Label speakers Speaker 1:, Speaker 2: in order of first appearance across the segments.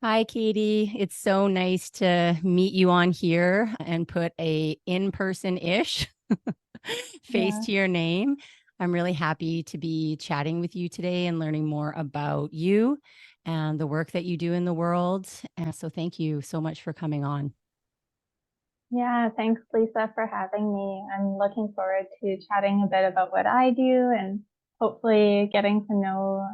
Speaker 1: Hi, Katie. It's so nice to meet you on here and put a in-person-ish face
Speaker 2: Yeah,
Speaker 1: to your name. I'm really happy to be chatting with you today and learning more about you and the work that you do in the world. And so thank you so much for coming on.
Speaker 2: yeah. Thanks, Lisa, for having me. I'm looking forward to chatting a bit about what I do and hopefully getting to know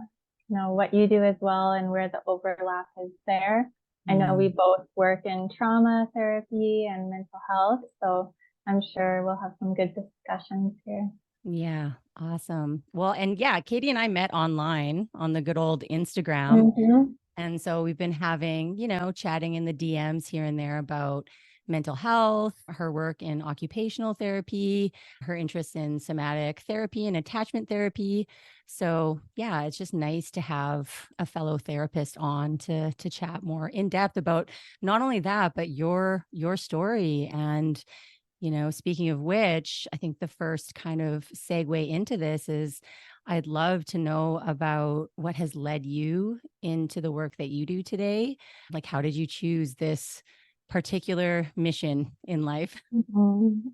Speaker 2: what you do as well and where the overlap is there. I know we
Speaker 1: Mm,
Speaker 2: both work in trauma therapy and mental health, so I'm sure we'll have some good discussions here.
Speaker 1: yeah, awesome. Well, and yeah, Katie and I met online on the good old Instagram.
Speaker 2: Hmm.
Speaker 1: And so we've been having, chatting in the DMs here and there about mental health, her work in occupational therapy, her interest in somatic therapy and attachment therapy. So, yeah, it's just nice to have a fellow therapist on to chat more in depth about not only that, but your story. And speaking of which, I think the first kind of segue into this is I'd love to know about what has led you into the work that you do today. Like, how did you choose this particular mission in life?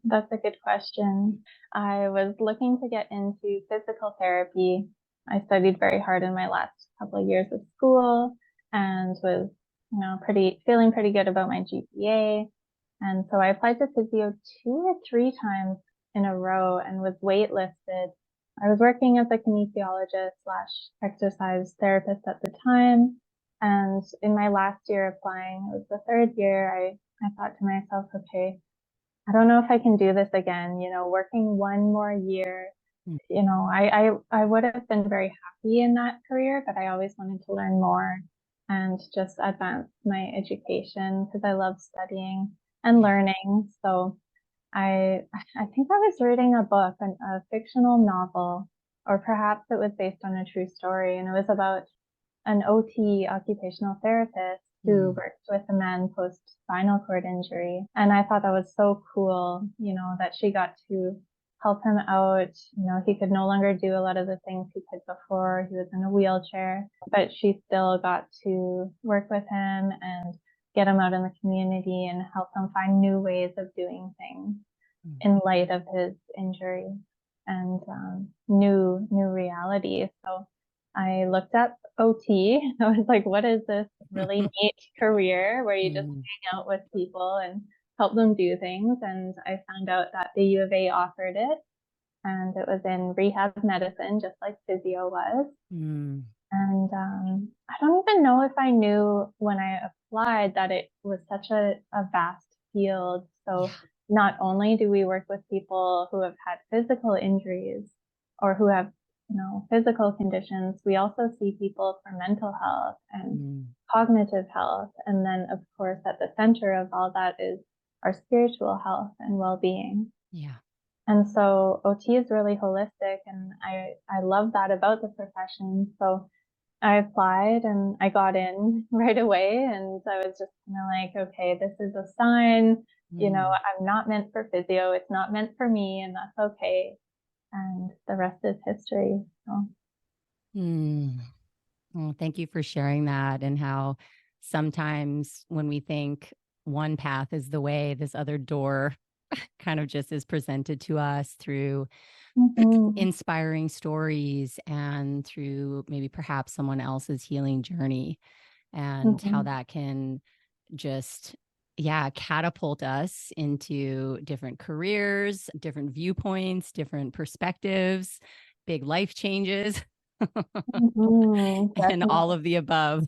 Speaker 2: That's a good question. I was looking to get into physical therapy. I studied very hard in my last couple of years of school and was, feeling pretty good about my GPA. And so I applied to physio 2 or 3 times in a row and was waitlisted. I was working as a kinesiologist slash exercise therapist at the time. And in my last year applying, it was the third year, I thought to myself, okay, I don't know if I can do this again, working one more year. I would have been very happy in that career, but I always wanted to learn more and just advance my education because I love studying and
Speaker 1: Yeah.
Speaker 2: learning. So I think I was reading a book, a fictional novel, or perhaps it was based on a true story, and it was about an OT, occupational therapist, who
Speaker 1: Mm,
Speaker 2: worked with a man post spinal cord injury. And I thought that was so cool, that she got to help him out. He could no longer do a lot of the things he could before. He was in a wheelchair, but she still got to work with him and get him out in the community and help him find new ways of doing things
Speaker 1: mm.
Speaker 2: in light of his injury and new reality. So I looked up OT. I was like, what is this really neat career where you just
Speaker 1: Mm,
Speaker 2: hang out with people and help them do things? And I found out that the U of A offered it, and it was in rehab medicine, just like physio was.
Speaker 1: mm.
Speaker 2: And I don't even know if I knew when I applied that it was such a vast field. So
Speaker 1: Yeah.
Speaker 2: not only do we work with people who have had physical injuries or who have, physical conditions, we also see people for mental health and
Speaker 1: Mm,
Speaker 2: cognitive health. And then, of course, at the center of all that is our spiritual health and well-being.
Speaker 1: yeah.
Speaker 2: And so OT is really holistic, and I love that about the profession. So I applied and I got in right away. And I was just kind of like, okay, this is a sign,
Speaker 1: Mm,
Speaker 2: I'm not meant for physio. It's not meant for me, and that's okay. And the rest is history. So,
Speaker 1: mm. Well, thank you for sharing that and how sometimes when we think one path is the way, this other door kind of just is presented to us through
Speaker 2: mhm,
Speaker 1: inspiring stories and through maybe perhaps someone else's healing journey, and how
Speaker 2: mhm,
Speaker 1: that can just, yeah, catapult us into different careers, different viewpoints, different perspectives, big life changes,
Speaker 2: mhm,
Speaker 1: and all
Speaker 2: definitely.
Speaker 1: of the above.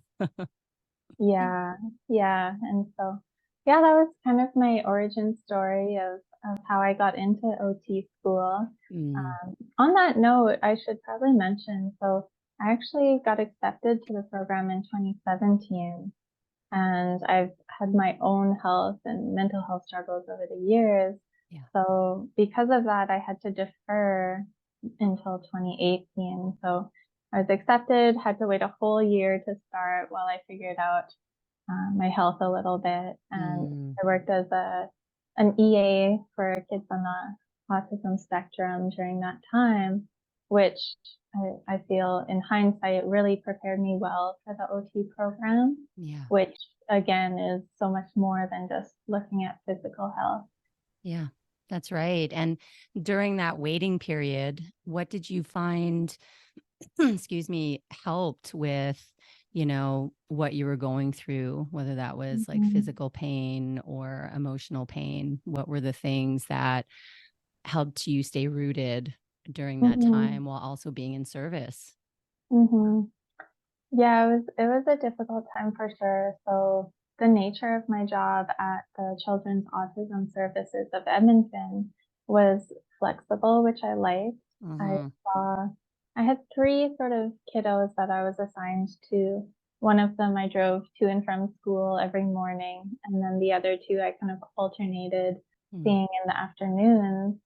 Speaker 2: Yeah, yeah. And so, yeah, that was kind of my origin story of how I got into OT school.
Speaker 1: Mm,
Speaker 2: On that note, I should probably mention, so I actually got accepted to the program in 2017, and I've had my own health and mental health struggles over the years.
Speaker 1: yeah.
Speaker 2: So because of that, I had to defer until 2018. So I was accepted, had to wait a whole year to start while I figured out my health a little bit. And
Speaker 1: Mm,
Speaker 2: I worked as an EA for kids on the autism spectrum during that time, which I feel in hindsight, it really prepared me well for the OT program,
Speaker 1: Yeah.
Speaker 2: which again is so much more than just looking at physical health.
Speaker 1: Yeah. That's right. And during that waiting period, what did you find, excuse me, helped with, what you were going through, whether that was like
Speaker 2: Mhm.
Speaker 1: physical pain or emotional pain? What were the things that helped you stay rooted during that
Speaker 2: Mhm.
Speaker 1: time while also being in service?
Speaker 2: Mhm. Yeah, it was a difficult time for sure. So the nature of my job at the Children's Autism Services of Edmonton was flexible, which I liked. I
Speaker 1: Hmm.
Speaker 2: saw I had three sort of kiddos that I was assigned to. One of them I drove to and from school every morning, and then the other two I kind of alternated
Speaker 1: Mm.
Speaker 2: seeing in the afternoons.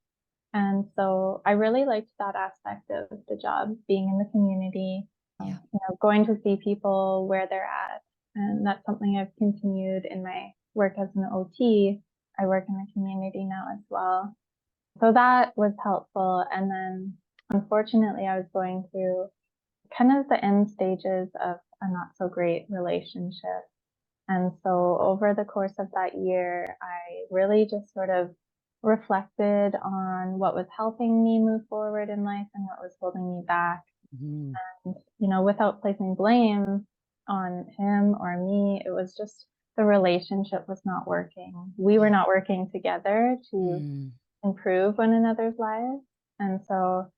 Speaker 2: And so I really liked that aspect of the job, being in the community,
Speaker 1: Yeah.
Speaker 2: going to see people where they're at. And that's something I've continued in my work as an OT. I work in the community now as well. So that was helpful. And then unfortunately, I was going through kind of the end stages of a not so great relationship. And so over the course of that year, I really just sort of reflected on what was helping me move forward in life and what was holding me back.
Speaker 1: Mhm.
Speaker 2: And, without placing blame on him or me, it was just the relationship was not working. We were
Speaker 1: Yeah.
Speaker 2: not working together to
Speaker 1: Mm.
Speaker 2: improve one another's lives. And so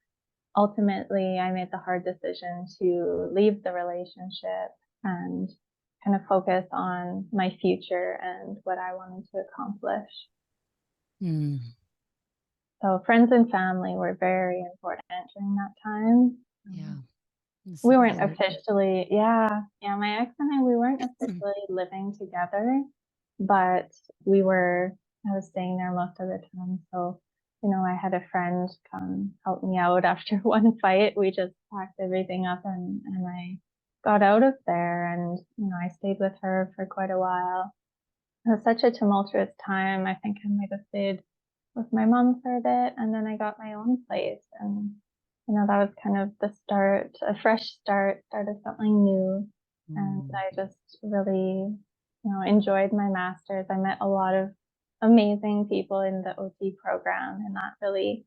Speaker 2: ultimately, I made the hard decision to leave the relationship and kind of focus on my future and what I wanted to accomplish.
Speaker 1: Mm.
Speaker 2: So, friends and family were very important during that time.
Speaker 1: Yeah. The
Speaker 2: We weren't
Speaker 1: support.
Speaker 2: officially, yeah, my ex and I, we weren't officially living together, but I was staying there most of the time. So, I had a friend come help me out after one fight. We just packed everything up and I got out of there and, I stayed with her for quite a while. It was such a tumultuous time. I think I might have stayed with my mom for a bit and then I got my own place and that was kind of the start, a fresh start of something new. And
Speaker 1: Mm.
Speaker 2: I just really, enjoyed my master's. I met a lot of amazing people in the OT program and that really,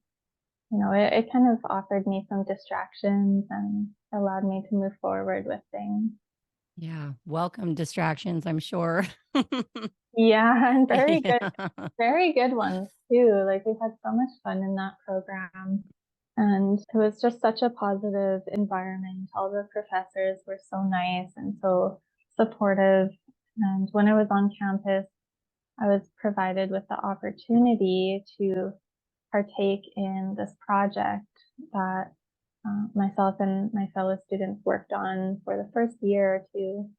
Speaker 2: it kind of offered me some distractions and allowed me to move forward with things.
Speaker 1: Yeah. Welcome distractions, I'm sure.
Speaker 2: Yeah, and
Speaker 1: Yeah.
Speaker 2: very good ones too. Like we had so much fun in that program. And it was just such a positive environment. All the professors were so nice and so supportive. And when I was on campus, I was provided with the opportunity to partake in this project that myself and my fellow students worked on for the first year or two.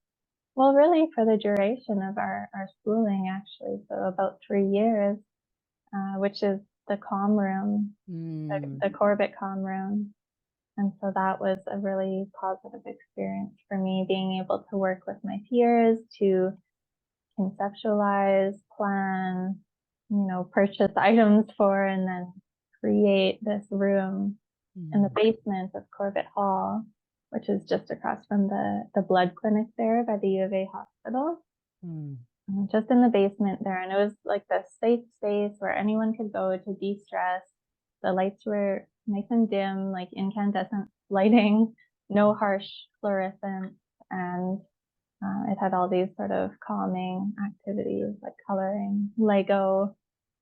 Speaker 2: Well, really for the duration of our schooling, actually. So about 3 years, which is the Comm room,
Speaker 1: Mm.
Speaker 2: the Corbett Comm room. And so that was a really positive experience for me, being able to work with my peers to conceptualize, plan, purchase items for, and then create this room in the
Speaker 1: Mm.
Speaker 2: basement of Corbett Hall, which is just across from the blood clinic there by the U of A hospital.
Speaker 1: Mm.
Speaker 2: Just in the basement there. And it was like the safe space where anyone could go to de stress. The lights were nice and dim, like incandescent lighting, no harsh fluorescence. And it had all these sort of calming activities like coloring, Lego,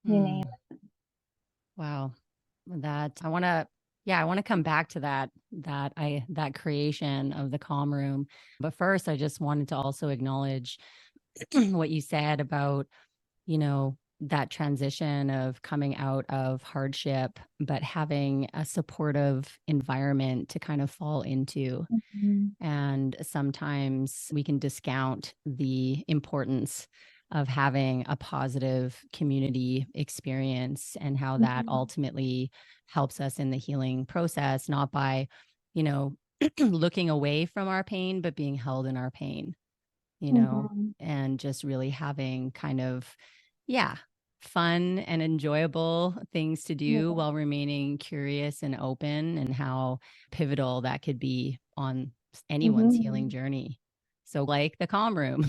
Speaker 2: you name
Speaker 1: Mm. Wow. That I want to, yeah, I want to come back to that creation of the calm room. But first, I just wanted to also acknowledge what you said about, that transition of coming out of hardship, but having a supportive environment to kind of fall into.
Speaker 2: it. Mhm.
Speaker 1: And sometimes we can discount the importance of having a positive community experience and how that
Speaker 2: Mhm.
Speaker 1: ultimately helps us in the healing process, not by, you know, looking away from our pain, but being held in our pain,
Speaker 2: Mhm.
Speaker 1: and just really having kind of, yeah, fun and enjoyable things to
Speaker 2: Yeah.
Speaker 1: do while remaining curious and open, and how pivotal that could be on anyone's healing
Speaker 2: Mhm.
Speaker 1: journey. So like the Comm room,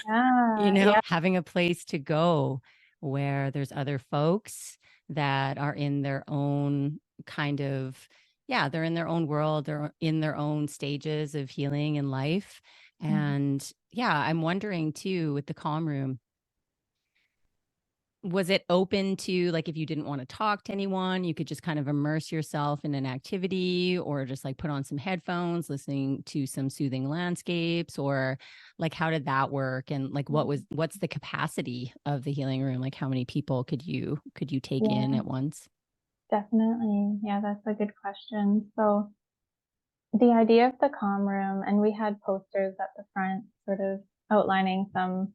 Speaker 2: Yeah, yeah.
Speaker 1: having a place to go where there's other folks that are in their own kind of, yeah, they're in their own world, they're in their own stages of healing in life.
Speaker 2: Mhm.
Speaker 1: And yeah, I'm wondering too with the Comm room, was it open to, like, if you didn't want to talk to anyone, you could just kind of immerse yourself in an activity, or just like put on some headphones listening to some soothing landscapes, or like how did that work? And like what's the capacity of the healing room? Like how many people could you take in
Speaker 2: Yeah,
Speaker 1: at once?
Speaker 2: definitely. Yeah, that's a good question. So the idea of the calm room, and we had posters at the front sort of outlining some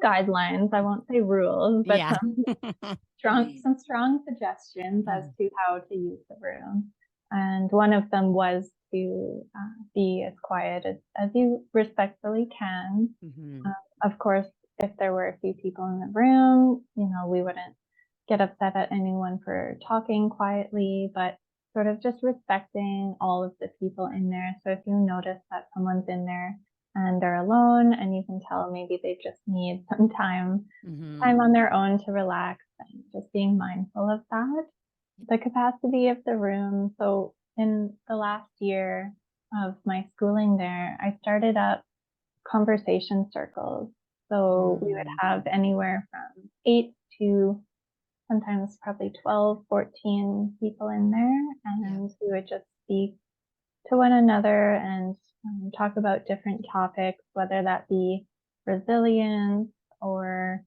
Speaker 2: guidelines. I won't say rules, but
Speaker 1: Yeah.
Speaker 2: some strong suggestions as
Speaker 1: Mhm.
Speaker 2: to how to use the room. And one of them was to be as quiet as you respectfully can.
Speaker 1: Mhm.
Speaker 2: Of course, if there were a few people in the room, we wouldn't get upset at anyone for talking quietly, but sort of just respecting all of the people in there. So if you notice that someone's in there and they're alone, and you can tell maybe they just need some time
Speaker 1: Mhm.
Speaker 2: on their own to relax, and just being mindful of that. The capacity of the room. So in the last year of my schooling there, I started up conversation circles. So we would
Speaker 1: Mm.
Speaker 2: have anywhere from 8 to sometimes probably 12, 14 people in there,
Speaker 1: Yeah.
Speaker 2: and we would just speak to one another and talk about different topics, whether that be resilience or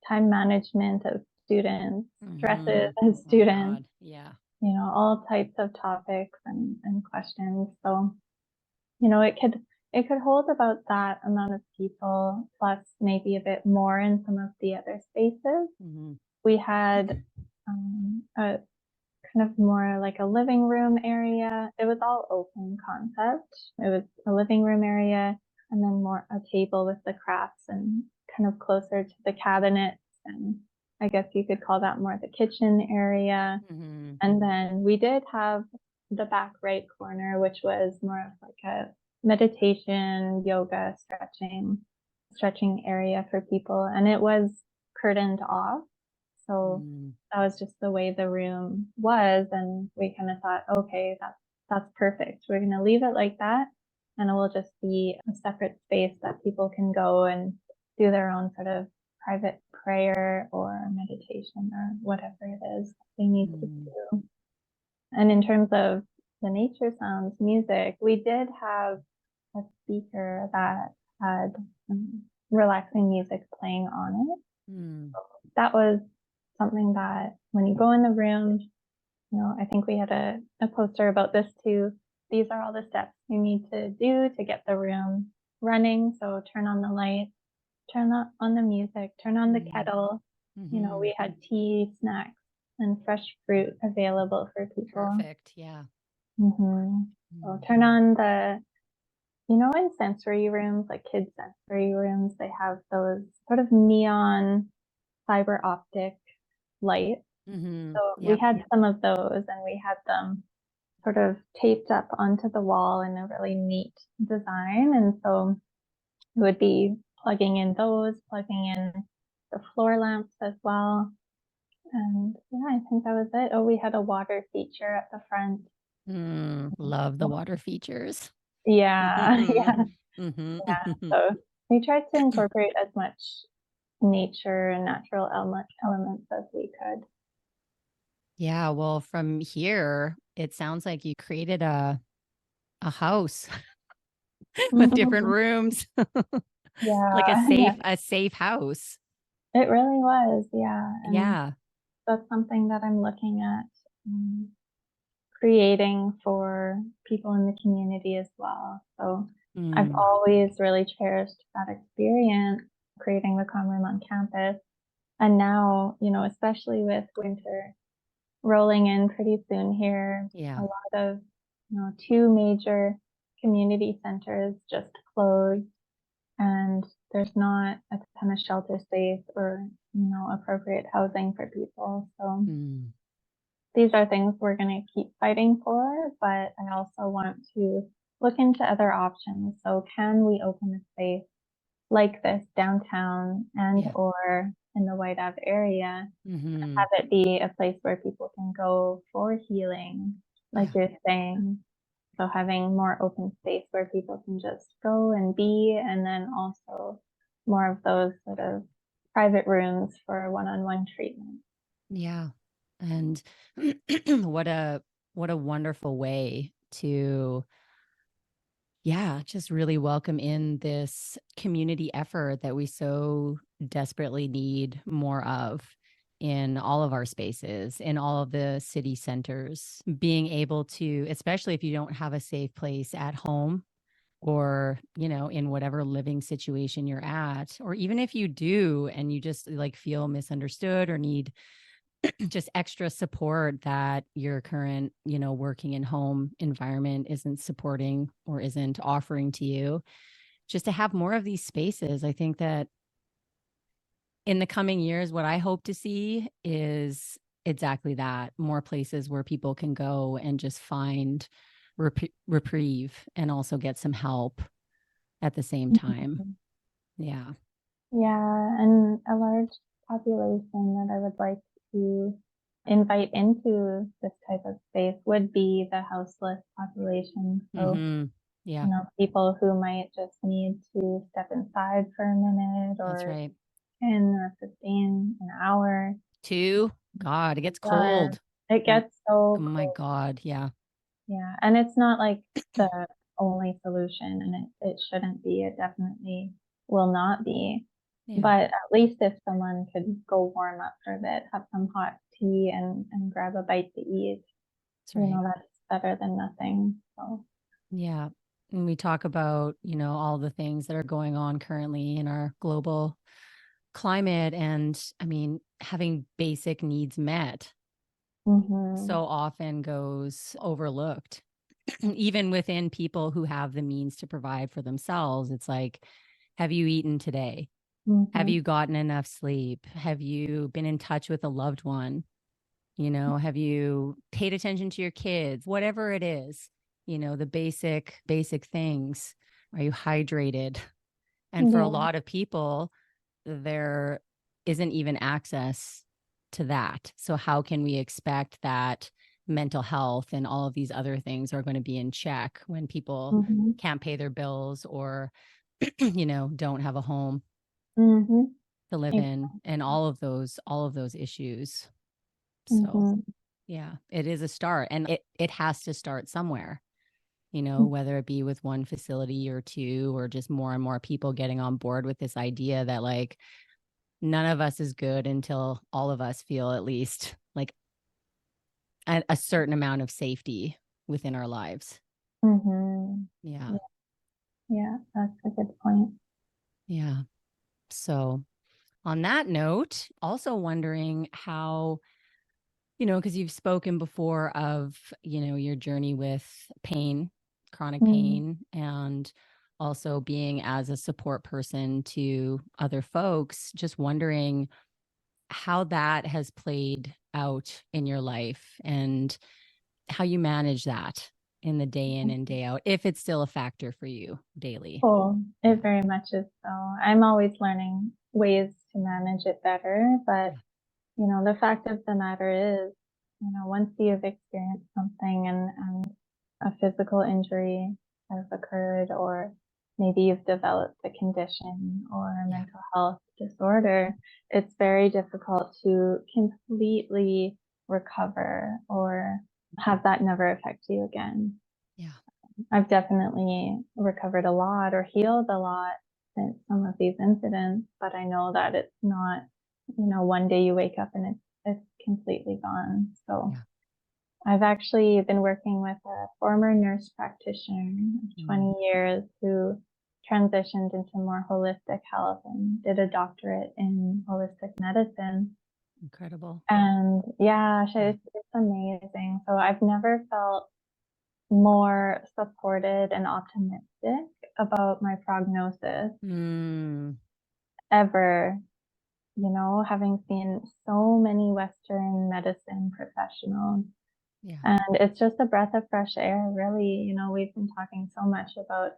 Speaker 2: time management of students, stresses
Speaker 1: Mhm.
Speaker 2: of
Speaker 1: Oh
Speaker 2: students,
Speaker 1: God. Yeah.
Speaker 2: all types of topics and questions. So, it could hold about that amount of people, plus maybe a bit more in some of the other spaces.
Speaker 1: Mhm.
Speaker 2: We had a kind of more like a living room area. It was all open concept. It was a living room area, and then more a table with the crafts, and kind of closer to the cabinets. And I guess you could call that more the kitchen area.
Speaker 1: Mhm.
Speaker 2: And then we did have the back right corner, which was more of like a meditation, yoga, stretching area for people. And it was curtained off. So
Speaker 1: Mm.
Speaker 2: that was just the way the room was. And we kind of thought, okay, that's perfect. We're going to leave it like that. And it will just be a separate space that people can go and do their own sort of private prayer or meditation or whatever it is they need to
Speaker 1: Mm.
Speaker 2: do. And in terms of the nature sounds, music, we did have a speaker that had relaxing music playing on it.
Speaker 1: Mm.
Speaker 2: That was something that when you go in the room, I think we had a poster about this too. These are all the steps you need to do to get the room running. So turn on the lights, turn on the music, turn on the
Speaker 1: Mm.
Speaker 2: kettle.
Speaker 1: Mhm.
Speaker 2: We had tea, snacks, and fresh fruit available for people.
Speaker 1: Perfect. Yeah.
Speaker 2: So
Speaker 1: Mm.
Speaker 2: turn on in sensory rooms, like kids' sensory rooms, they have those sort of neon fiber optic lights.
Speaker 1: Mhm.
Speaker 2: So we
Speaker 1: Yep.
Speaker 2: had some of those, and we had them sort of taped up onto the wall in a really neat design. And so it would be plugging in those, plugging in the floor lamps as well. And yeah, I think that was it. Oh, we had a water feature at the front.
Speaker 1: Love the water features.
Speaker 2: Yeah, yeah,
Speaker 1: Mhm.
Speaker 2: yeah.
Speaker 1: Mhm.
Speaker 2: So we tried to incorporate as much nature and natural elements as we could.
Speaker 1: Yeah, well, from here, it sounds like you created a house with different
Speaker 2: Mhm.
Speaker 1: rooms, like a
Speaker 2: Yeah,
Speaker 1: safe
Speaker 2: yeah,
Speaker 1: a safe house.
Speaker 2: it really was. Yeah. And
Speaker 1: Yeah.
Speaker 2: that's something that I'm looking at um, creating for people in the community as well. So I've
Speaker 1: Mm.
Speaker 2: always really cherished that experience creating the common room on campus. And now, especially with winter rolling in pretty soon here, a
Speaker 1: Yeah.
Speaker 2: lot of, two major community centers just closed. And there's not a ton of shelter space or, appropriate housing for people. So these are things we're going to keep fighting for, but I also want to look into other options. So can we open a space like this downtown and or in the White Ave area, have it be a place where people can go for healing, like you're saying. So having more open space where people can just go and be, and then also more of those sort of private rooms for one-on-one treatment.
Speaker 1: Yeah. And what a wonderful way to just really welcome in this community effort that we so desperately need more of in all of our spaces, in all of the city centers. Being able to, especially if you don't have a safe place at home or, in whatever living situation you're at, or even if you do and you just like feel misunderstood or need just extra support that your current, working in home environment isn't supporting or isn't offering to you, just to have more of these spaces. I think that in the coming years, what I hope to see is exactly that: more places where people can go and just find reprieve and also get some help at the same time. Yeah.
Speaker 2: Yeah, and a large population that I would like to invite into this type of space would be the houseless population. So,
Speaker 1: Yeah,
Speaker 2: people who might just need to step inside for a minute
Speaker 1: that's
Speaker 2: or
Speaker 1: right.
Speaker 2: 10 or 15, an hour.
Speaker 1: 2, God, it gets
Speaker 2: But
Speaker 1: cold.
Speaker 2: it
Speaker 1: Oh
Speaker 2: gets so
Speaker 1: my
Speaker 2: cold.
Speaker 1: God. Yeah.
Speaker 2: Yeah, and it's not like the only solution, and it shouldn't be. It definitely will not be.
Speaker 1: Yeah.
Speaker 2: But at least if someone could go warm up for a bit, have some hot tea and grab a bite to eat,
Speaker 1: That's right.
Speaker 2: that's better than nothing. So,
Speaker 1: Yeah. And we talk about, all the things that are going on currently in our global climate. And I mean, having basic needs met so often goes overlooked. Even within people who have the means to provide for themselves, it's like, have you eaten today? Have you gotten enough sleep? Have you been in touch with a loved one? Have you paid attention to your kids? Whatever it is, the basic things. Are you hydrated? And for a
Speaker 2: yeah.
Speaker 1: lot of people, there isn't even access to that. So how can we expect that mental health and all of these other things are going to be in check when people can't pay their bills or, don't have a home to live in, and all of those issues. So yeah, it is a start, and it has to start somewhere, whether it be with one facility or two, or just more and more people getting on board with this idea that like none of us is good until all of us feel at least like a certain amount of safety within our lives. Yeah.
Speaker 2: Yeah, that's a good point.
Speaker 1: Yeah. So on that note, also wondering how, because you've spoken before of, your journey with pain, chronic pain, and also being as a support person to other folks, just wondering how that has played out in your life and how you manage that in the day in and day out, if it's still a factor for you daily.
Speaker 2: Cool. It very much is so. I'm always learning ways to manage it better, but the fact of the matter is, once you've experienced something and a physical injury has occurred, or maybe you've developed a condition or a mental health disorder, it's very difficult to completely recover or have that never affect you again.
Speaker 1: Yeah.
Speaker 2: I've definitely recovered a lot or healed a lot since some of these incidents, but I know that it's not, one day you wake up and it's completely gone. So I've actually been working with a former nurse practitioner of 20 years who transitioned into more holistic health and did a doctorate in holistic medicine.
Speaker 1: Incredible.
Speaker 2: And yeah, it's amazing. So I've never felt more supported and optimistic about my prognosis
Speaker 1: Mm,
Speaker 2: ever, having seen so many Western medicine professionals.
Speaker 1: yeah,
Speaker 2: And it's just a breath of fresh air, really. We've been talking so much about,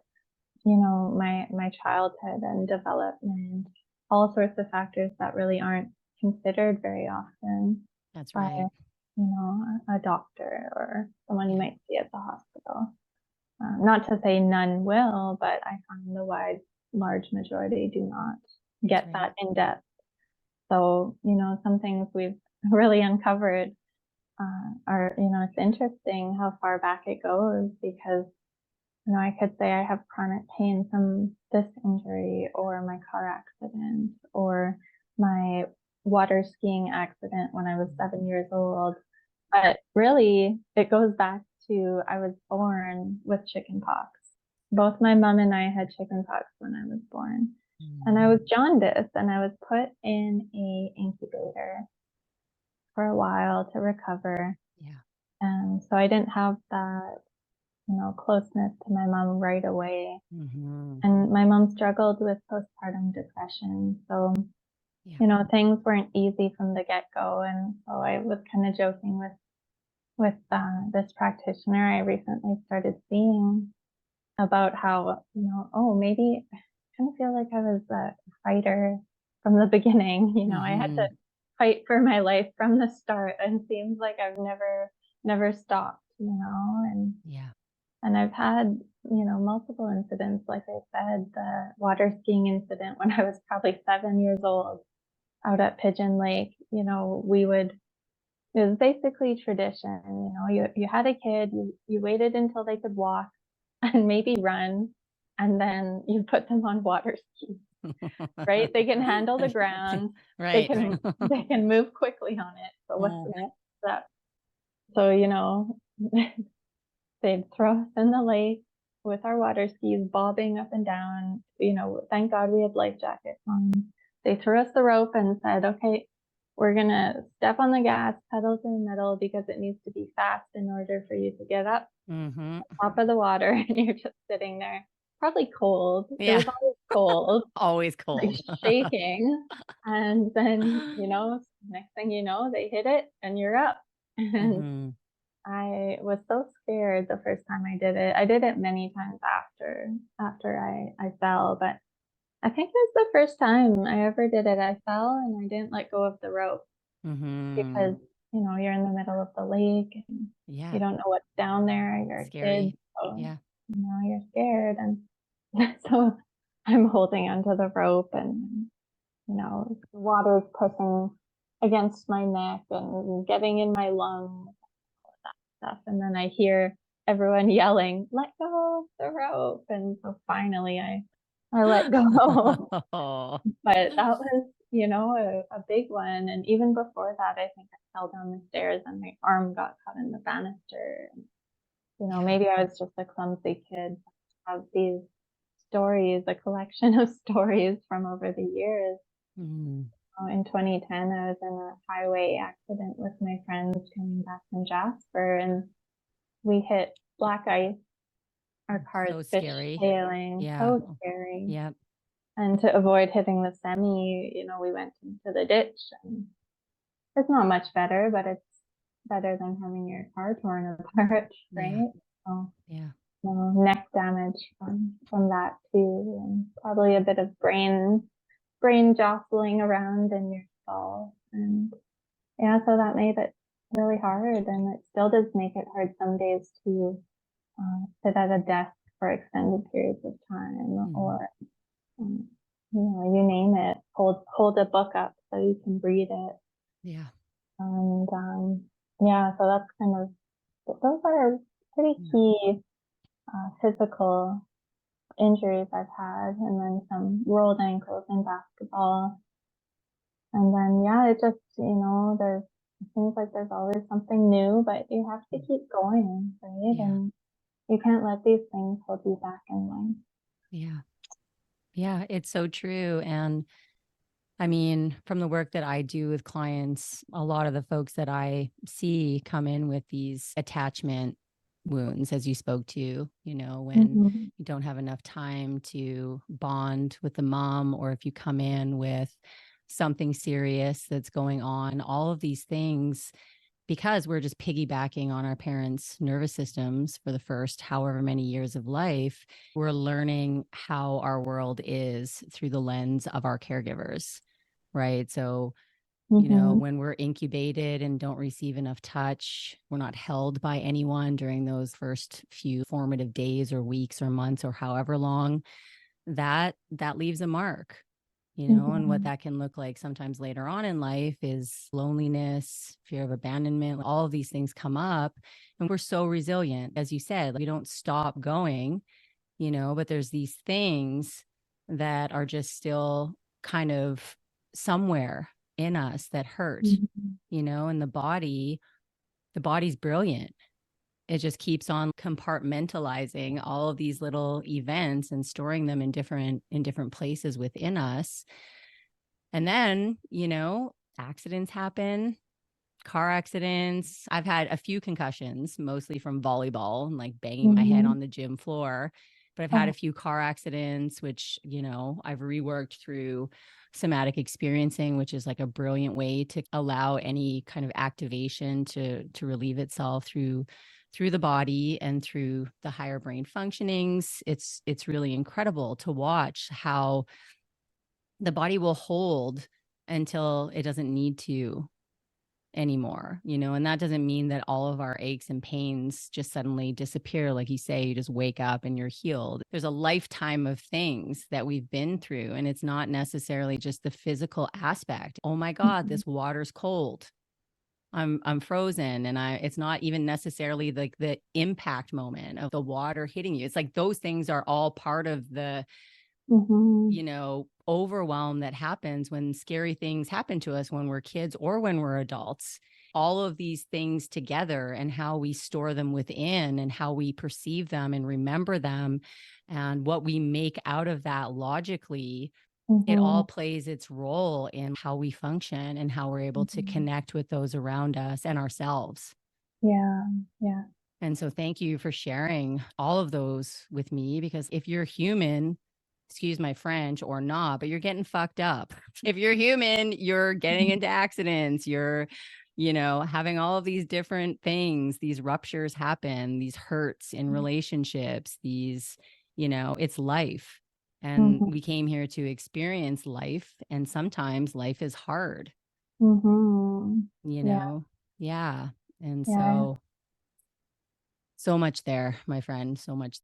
Speaker 2: my childhood and development, all sorts of factors that really aren't considered very often
Speaker 1: that's
Speaker 2: by,
Speaker 1: right.
Speaker 2: a doctor or someone you
Speaker 1: Yeah,
Speaker 2: might see at the hospital. Not to say none will, but I find the large majority do not
Speaker 1: that's
Speaker 2: get
Speaker 1: right.
Speaker 2: that in depth. So, some things we've really uncovered are, it's interesting how far back it goes because, I could say I have chronic pain from this injury or my car accident or my water skiing accident when I was 7 years old. But really, it goes back to I was born with chickenpox. Both my mom and I had chickenpox when I was born. And I
Speaker 1: Mm,
Speaker 2: was jaundiced and I was put in a incubator for a while to recover.
Speaker 1: yeah.
Speaker 2: And so I didn't have that, closeness to my mom right away.
Speaker 1: Mm-hmm.
Speaker 2: And my mom struggled with postpartum depression. So,
Speaker 1: Yeah.
Speaker 2: things weren't easy from the get-go. And so I was kind of joking with this practitioner I recently started seeing about how, oh, maybe I kind of feel like I was a fighter from the beginning. I had
Speaker 1: Mm-hmm.
Speaker 2: to fight for my life from the start, and seems like I've never stopped.
Speaker 1: Yeah.
Speaker 2: And I've had, multiple incidents. Like I said, the water skiing incident when I was probably 7 years old out at Pigeon Lake. We would it was basically tradition. You had a kid, you waited until they could walk and maybe run, and then you put them on water skis, right? They can handle the ground, they
Speaker 1: Right.
Speaker 2: can they can move quickly on it. So what's the
Speaker 1: Mhm.
Speaker 2: next step? So, they'd throw us in the lake with our water skis bobbing up and down. Thank God we had life jackets on. They threw us the rope and said, okay, we're going to step on the gas, pedal to the metal because it needs to be fast in order for you to get up
Speaker 1: Mhm.
Speaker 2: top of the water. And you're just sitting there, probably cold. It
Speaker 1: Yeah.
Speaker 2: was always cold,
Speaker 1: Always
Speaker 2: like
Speaker 1: cold.
Speaker 2: shaking. And then, next thing you know, they hit it and you're up. And
Speaker 1: Mhm.
Speaker 2: I was so scared the first time I did it. I did it many times after I fell, but I think it was the first time I ever did it. I fell and I didn't let go of the rope
Speaker 1: Mhm.
Speaker 2: because, you're in the middle of the lake and you
Speaker 1: Yeah.
Speaker 2: don't know what's down there. You're a kid,
Speaker 1: Scary.
Speaker 2: so,
Speaker 1: Yeah.
Speaker 2: you're scared. And so I'm holding onto the rope and, water's pushing against my neck and getting in my lungs stuff. And then I hear everyone yelling, let go of the rope. And so finally I let go. But that was, a big one. And even before that, I think I fell down the stairs and my arm got caught in the banister. And,
Speaker 1: Yeah.
Speaker 2: maybe I was just a clumsy kid. I have these stories, a collection of stories from over the years.
Speaker 1: Mm.
Speaker 2: In 2010, I was in a highway accident with my friends coming back from Jasper, and we hit black ice. Our cars
Speaker 1: So
Speaker 2: fish
Speaker 1: scary.
Speaker 2: tailing,
Speaker 1: Yeah.
Speaker 2: so scary.
Speaker 1: Yep.
Speaker 2: And to avoid hitting the semi, we went into the ditch. And it's not much better, but it's better than having your car torn apart,
Speaker 1: Yeah.
Speaker 2: right? So,
Speaker 1: Yeah.
Speaker 2: neck damage from that too, and probably a bit of brain jostling around in your skull. And yeah, so that made it really hard, and it still does make it hard some days to sit at a desk for extended periods of time,
Speaker 1: Mhm.
Speaker 2: or um, you name it, hold a book up so you can read it.
Speaker 1: Yeah.
Speaker 2: And yeah, so that's kind of those are pretty
Speaker 1: Mm.
Speaker 2: key physical injuries I've had, and then some rolled ankles in basketball. And then yeah, it just it seems like there's always something new, but you have to keep going, right?
Speaker 1: Yeah.
Speaker 2: And you can't let these things hold you back in life.
Speaker 1: Yeah. Yeah. It's so true. And I mean, from the work that I do with clients, a lot of the folks that I see come in with these attachment wounds, as you spoke to, when
Speaker 2: Mm-hmm.
Speaker 1: you don't have enough time to bond with the mom, or if you come in with something serious that's going on, all of these things, because we're just piggybacking on our parents' nervous systems for the first however many years of life, we're learning how our world is through the lens of our caregivers, right? So
Speaker 2: Mm-hmm.
Speaker 1: when we're incubated and don't receive enough touch, we're not held by anyone during those first few formative days or weeks or months or however long, that leaves a mark, and what
Speaker 2: Mm-hmm.
Speaker 1: that can look like sometimes later on in life is loneliness, fear of abandonment. All of these things come up, and we're so resilient. As you said, we don't stop going, but there's these things that are just still kind of somewhere in us that hurt,
Speaker 2: Mm-hmm.
Speaker 1: and the body's brilliant. It just keeps on compartmentalizing all of these little events and storing them in different places within us. And then, accidents happen, car accidents. I've had a few concussions, mostly from volleyball and like banging my head
Speaker 2: Mm-hmm.
Speaker 1: on the gym floor. But I've had a
Speaker 2: Oh.
Speaker 1: few car accidents, which, I've reworked through somatic experiencing, which is like a brilliant way to allow any kind of activation to relieve itself through the body and through the higher brain functionings. It's really incredible to watch how the body will hold until it doesn't need to anymore, and that doesn't mean that all of our aches and pains just suddenly disappear. Like you say, you just wake up and you're healed. There's a lifetime of things that we've been through, and it's not necessarily just the physical aspect. Oh my God,
Speaker 2: Mm-hmm.
Speaker 1: this water's cold. I'm frozen, and it's not even necessarily like the impact moment of the water hitting you. It's like those things are all part of the
Speaker 2: Mm-hmm.
Speaker 1: overwhelm that happens when scary things happen to us when we're kids or when we're adults. All of these things together, and how we store them within, and how we perceive them and remember them, and what we make out of that logically, it
Speaker 2: Mm-hmm.
Speaker 1: all plays its role in how we function and how we're able to
Speaker 2: Mm-hmm.
Speaker 1: connect with those around us and ourselves.
Speaker 2: Yeah. Yeah.
Speaker 1: And so thank you for sharing all of those with me, because if you're human, excuse my French, or not, but you're getting fucked up. If you're human, you're getting into accidents, you're, having all of these different things, these ruptures happen, these hurts in relationships, it's life. And
Speaker 2: Mm-hmm.
Speaker 1: we came here to experience life. And sometimes life is hard,
Speaker 2: Mm-hmm.
Speaker 1: you
Speaker 2: Yeah.
Speaker 1: know? Yeah. And
Speaker 2: Yeah.
Speaker 1: so much there, my friend, so much.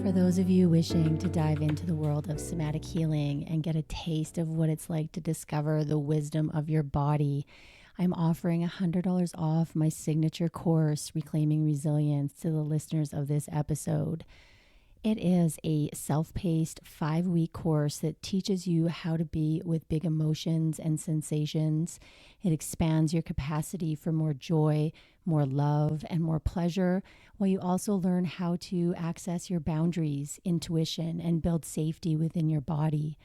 Speaker 1: For those of you wishing to dive into the world of somatic healing and get a taste of what it's like to discover the wisdom of your body, I'm offering $100 off my signature course, Reclaiming Resilience, to the listeners of this episode. It is a self-paced 5-week course that teaches you how to be with big emotions and sensations. It expands your capacity for more joy, more love, and more pleasure, while you also learn how to access your boundaries, intuition, and build safety within your body.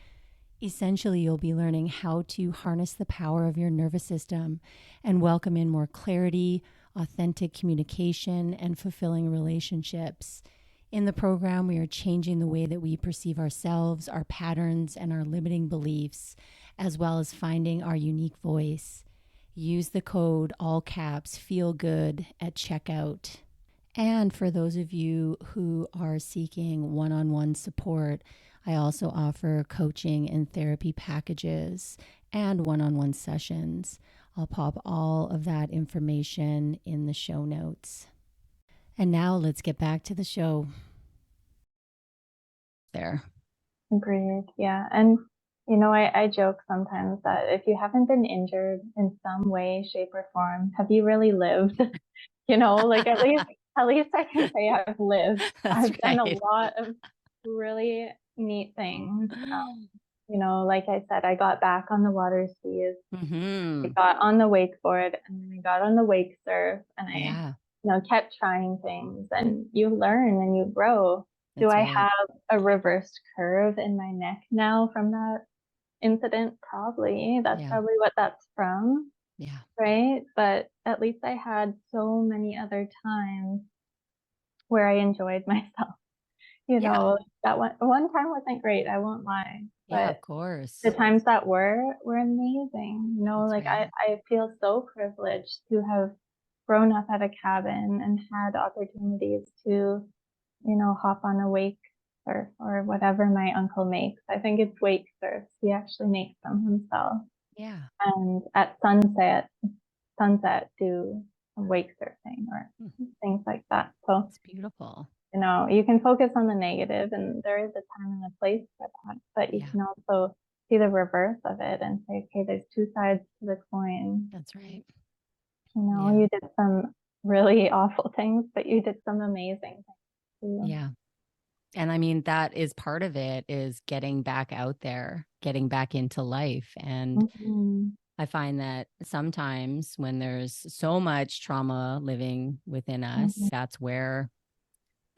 Speaker 1: Essentially, you'll be learning how to harness the power of your nervous system and welcome in more clarity, authentic communication, and fulfilling relationships. In the program, we are changing the way that we perceive ourselves, our patterns, and our limiting beliefs, as well as finding our unique voice. Use the code, all caps, feel good at checkout. And for those of you who are seeking one-on-one support, I also offer coaching and therapy packages and one-on-one sessions. I'll pop all of that information in the show notes. And now let's get back to the show. There.
Speaker 2: Agreed. Yeah. And, I joke sometimes that if you haven't been injured in some way, shape, or form, have you really lived? Like at least I can say I've lived.
Speaker 1: That's
Speaker 2: I've done a
Speaker 1: right.
Speaker 2: lot of really neat things. Like I said, I got back on the water skis. I
Speaker 1: Mm-hmm.
Speaker 2: got on the wakeboard, and then I got on the wake surf, and I,
Speaker 1: Yeah,
Speaker 2: kept trying things, and you learn and you grow. Do
Speaker 1: that's
Speaker 2: I
Speaker 1: right.
Speaker 2: have a reversed curve in my neck now from that incident? Probably. That's
Speaker 1: Yeah.
Speaker 2: probably what that's from.
Speaker 1: Yeah.
Speaker 2: right? But at least I had so many other times where I enjoyed myself.
Speaker 1: Yeah.
Speaker 2: That one time wasn't great, I won't lie,
Speaker 1: Yeah,
Speaker 2: but
Speaker 1: of
Speaker 2: the
Speaker 1: course.
Speaker 2: times that were amazing.
Speaker 1: That's
Speaker 2: Like
Speaker 1: right.
Speaker 2: I feel so privileged to have grown up at a cabin and had opportunities to, hop on a wake surf or whatever my uncle makes. I think it's wake surfs. He actually makes them himself.
Speaker 1: Yeah.
Speaker 2: And at sunset do wake surfing or
Speaker 1: Hmm.
Speaker 2: things like that. So,
Speaker 1: It's beautiful.
Speaker 2: you can focus on the negative and there is a time and a place for that, but you
Speaker 1: Yeah,
Speaker 2: can also see the reverse of it and say, okay, there's two sides to the coin.
Speaker 1: that's right. Yeah.
Speaker 2: You did some really awful things, but you did some amazing things too.
Speaker 1: Yeah. And I mean, that is part of it, is getting back out there, getting back into life. And
Speaker 2: Mhm.
Speaker 1: I find that sometimes when there's so much trauma living within us,
Speaker 2: Mhm.
Speaker 1: that's where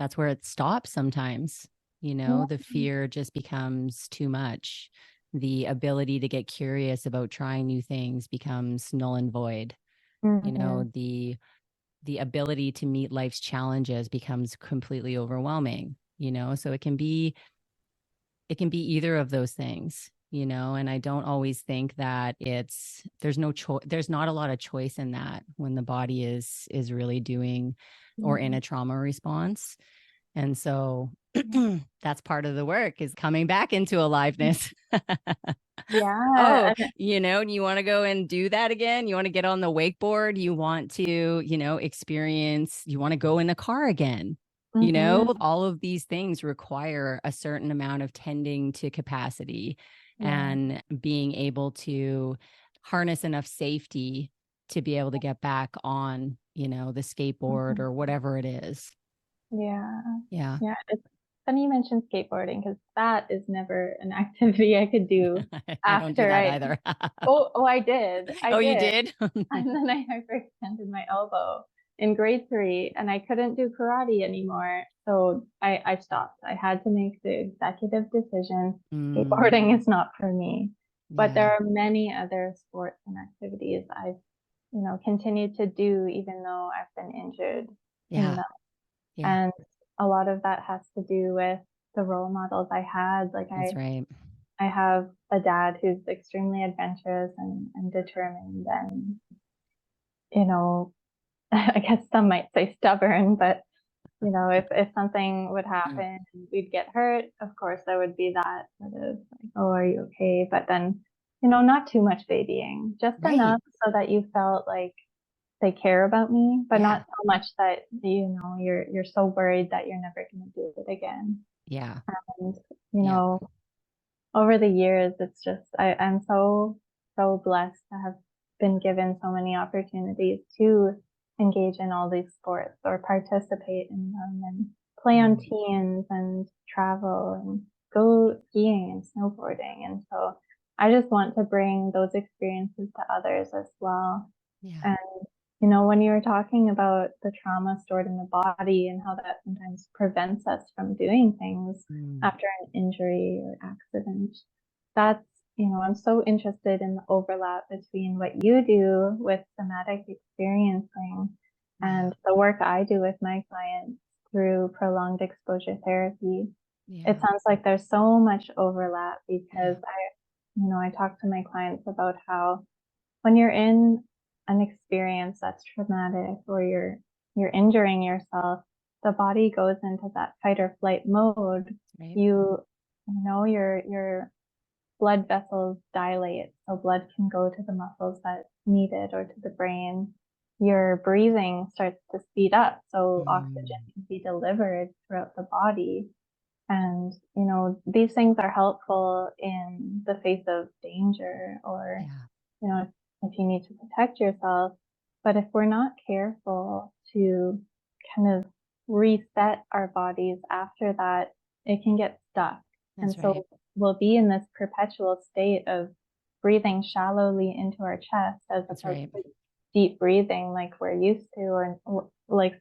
Speaker 1: it stops sometimes.
Speaker 2: Yeah.
Speaker 1: The fear just becomes too much. The ability to get curious about trying new things becomes null and void. You know,
Speaker 2: Mhm.
Speaker 1: the the ability to meet life's challenges becomes completely overwhelming. So it can be either of those things. And I don't always think that there's not a lot of choice in that when the body is really doing or in
Speaker 2: Yeah.
Speaker 1: a trauma response. And so
Speaker 2: Yeah.
Speaker 1: that's part of the work, is coming back into aliveness.
Speaker 2: Yeah.
Speaker 1: Oh, you want to go and do that again? You want to get on the wakeboard? You want to, experience, you want to go in the car again?
Speaker 2: Mhm.
Speaker 1: All of these things require a certain amount of tending to capacity
Speaker 2: Yeah.
Speaker 1: and being able to harness enough safety to be able to get back on, the skateboard
Speaker 2: Mhm.
Speaker 1: or whatever it is.
Speaker 2: Yeah.
Speaker 1: Yeah.
Speaker 2: Yeah. It's funny you mentioned skateboarding because that is never an activity I could do
Speaker 1: I don't do
Speaker 2: after
Speaker 1: that
Speaker 2: I.
Speaker 1: either.
Speaker 2: Oh, I did. I
Speaker 1: Oh, you
Speaker 2: did.
Speaker 1: did?
Speaker 2: And then I hyperextended my elbow in grade 3 and I couldn't do karate anymore. So I stopped. I had to make the executive decision.
Speaker 1: Mm,
Speaker 2: Skateboarding is not for me. But
Speaker 1: yeah.
Speaker 2: there are many other sports and activities I've, continued to do even though I've been injured in
Speaker 1: Yeah.
Speaker 2: them.
Speaker 1: Yeah.
Speaker 2: And a lot of that has to do with the role models I had. Like
Speaker 1: That's
Speaker 2: I
Speaker 1: right.
Speaker 2: I have a dad who's extremely adventurous and determined and, you know, I guess some might say stubborn, but if something would happen and we'd get hurt, of course there would be that sort of like, oh, are you okay? But then, not too much babying, just
Speaker 1: Right.
Speaker 2: enough so that you felt like they care about me, but
Speaker 1: Yeah.
Speaker 2: not so much that you're so worried that you're never going to do it again.
Speaker 1: Yeah.
Speaker 2: And you
Speaker 1: Yep.
Speaker 2: know, over the years, it's just I'm so blessed to have been given so many opportunities to engage in all these sports or participate in them and play on
Speaker 1: Mm,
Speaker 2: teams and travel and go skiing and snowboarding. And so I just want to bring those experiences to others as well.
Speaker 1: yeah.
Speaker 2: And when you were talking about the trauma stored in the body and how that sometimes prevents us from doing things
Speaker 1: Mm,
Speaker 2: after an injury or accident, that's, I'm so interested in the overlap between what you do with somatic experiencing
Speaker 1: yeah.
Speaker 2: and the work I do with my clients through prolonged exposure therapy. It
Speaker 1: Yeah.
Speaker 2: sounds like there's so much overlap because
Speaker 1: Yeah.
Speaker 2: I talk to my clients about how when you're in an experience that's traumatic or you're injuring yourself, the body goes into that fight or flight mode.
Speaker 1: Right.
Speaker 2: Your blood vessels dilate so blood can go to the muscles that need it or to the brain. Your breathing starts to speed up so oxygen
Speaker 1: Mm,
Speaker 2: can be delivered throughout the body. And, these things are helpful in the face of danger or,
Speaker 1: yeah.
Speaker 2: if you need to protect yourself. But if we're not careful to kind of reset our bodies after that, it can get stuck. And
Speaker 1: That's right.
Speaker 2: so we'll be in this perpetual state of breathing shallowly into our chest as
Speaker 1: That's
Speaker 2: opposed
Speaker 1: right.
Speaker 2: to deep breathing like we're used to, or like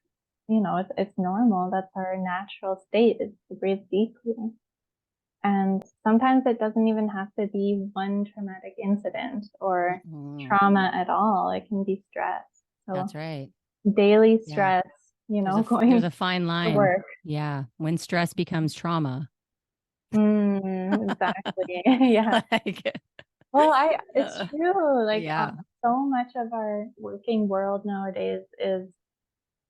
Speaker 2: it's normal. That's our natural state is to breathe deeply. And sometimes it doesn't even have to be one traumatic incident or
Speaker 1: Mm,
Speaker 2: trauma at all. It can be stress.
Speaker 1: that's
Speaker 2: So
Speaker 1: right.
Speaker 2: daily
Speaker 1: Yeah.
Speaker 2: stress,
Speaker 1: There's
Speaker 2: going
Speaker 1: a fine
Speaker 2: to
Speaker 1: line.
Speaker 2: work.
Speaker 1: Yeah. When stress becomes trauma.
Speaker 2: Exactly. Yeah.
Speaker 1: Like,
Speaker 2: Well, it's
Speaker 1: uh,
Speaker 2: true. Like,
Speaker 1: yeah.
Speaker 2: so much of our working world nowadays is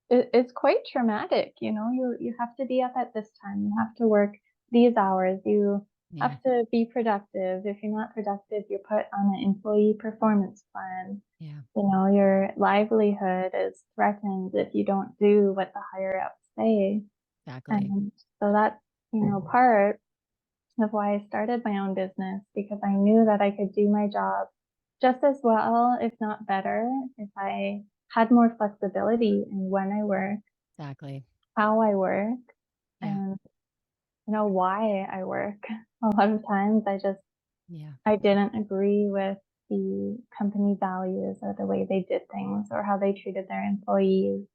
Speaker 2: it's quite traumatic. You have to be up at this time. You have to work these hours. You
Speaker 1: Yeah.
Speaker 2: have to be productive. If you're not productive, you're put on an employee performance plan.
Speaker 1: Yeah.
Speaker 2: Your livelihood is threatened if you don't do what the higher ups say.
Speaker 1: Exactly.
Speaker 2: And so that's, part of why I started my own business, because I knew that I could do my job just as well, if not better, if I had more flexibility in when I work,
Speaker 1: Exactly.
Speaker 2: how I work,
Speaker 1: Yeah.
Speaker 2: and why I work. A lot of times
Speaker 1: Yeah.
Speaker 2: I didn't agree with the company values or the way they did things or how they treated their employees.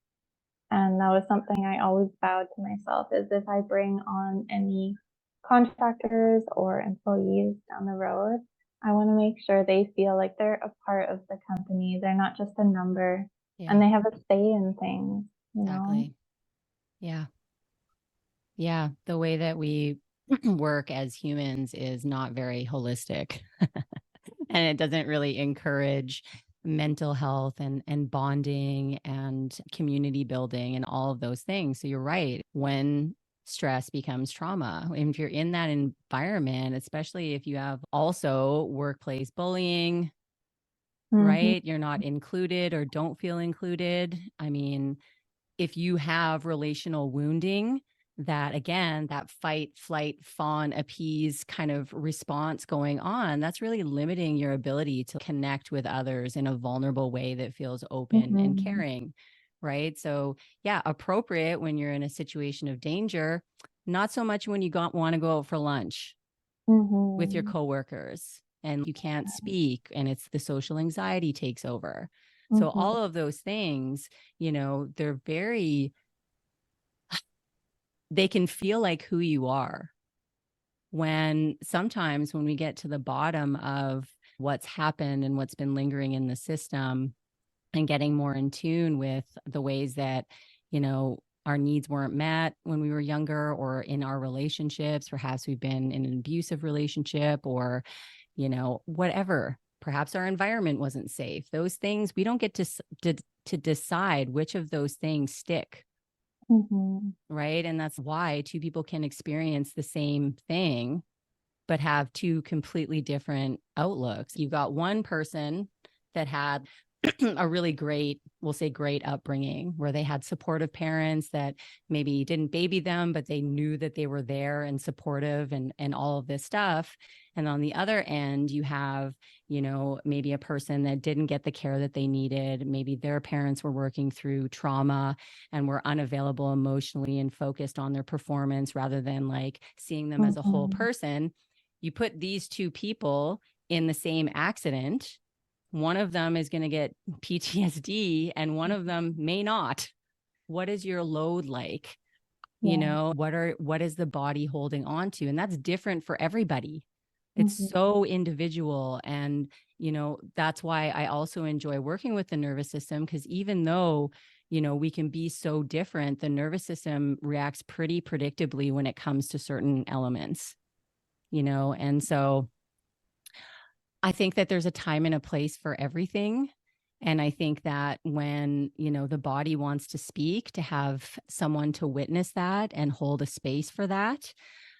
Speaker 2: And that was something I always vowed to myself, is if I bring on any contractors or employees down the road, I want to make sure they feel like they're a part of the company. They're not just a number, and
Speaker 1: Yeah.
Speaker 2: they have a say in things.
Speaker 1: Exactly. Yeah. Yeah. The way that we work as humans is not very holistic. And it doesn't really encourage mental health and bonding and community building and all of those things. So you're right. When stress becomes trauma, and if you're in that environment, especially if you have also workplace bullying,
Speaker 2: Mm-hmm.
Speaker 1: right? You're not included or don't feel included. I mean, if you have relational wounding, that again, that fight, flight, fawn, appease kind of response going on, that's really limiting your ability to connect with others in a vulnerable way that feels open and
Speaker 2: Mm-hmm.
Speaker 1: caring. Right. So, yeah, appropriate when you're in a situation of danger, not so much when you want to go out for lunch with your
Speaker 2: Mm-hmm.
Speaker 1: coworkers and you can't speak and it's the social anxiety takes over. So
Speaker 2: Mm-hmm.
Speaker 1: all of those things, they're very, they can feel like who you are. When sometimes when we get to the bottom of what's happened and what's been lingering in the system and getting more in tune with the ways that, our needs weren't met when we were younger or in our relationships, perhaps we've been in an abusive relationship or, whatever. Perhaps our environment wasn't safe. Those things we don't get to decide which of those things stick,
Speaker 2: Mm-hmm.
Speaker 1: right? And that's why two people can experience the same thing, but have two completely different outlooks. You've got one person that had a really great, we'll say great upbringing, where they had supportive parents that maybe didn't baby them, but they knew that they were there and supportive and all of this stuff. And on the other end, you have, maybe a person that didn't get the care that they needed. Maybe their parents were working through trauma and were unavailable emotionally and focused on their performance rather than like seeing them as a whole
Speaker 2: Mm-hmm.
Speaker 1: person. You put these two people in the same accident, one of them is going to get PTSD and one of them may not. What is your load like?
Speaker 2: Yeah.
Speaker 1: What is the body holding on to? And that's different for everybody. It's
Speaker 2: Mm-hmm.
Speaker 1: so individual. And, that's why I also enjoy working with the nervous system, because even though, we can be so different, the nervous system reacts pretty predictably when it comes to certain elements, and so I think that there's a time and a place for everything. And I think that when, the body wants to speak, to have someone to witness that and hold a space for that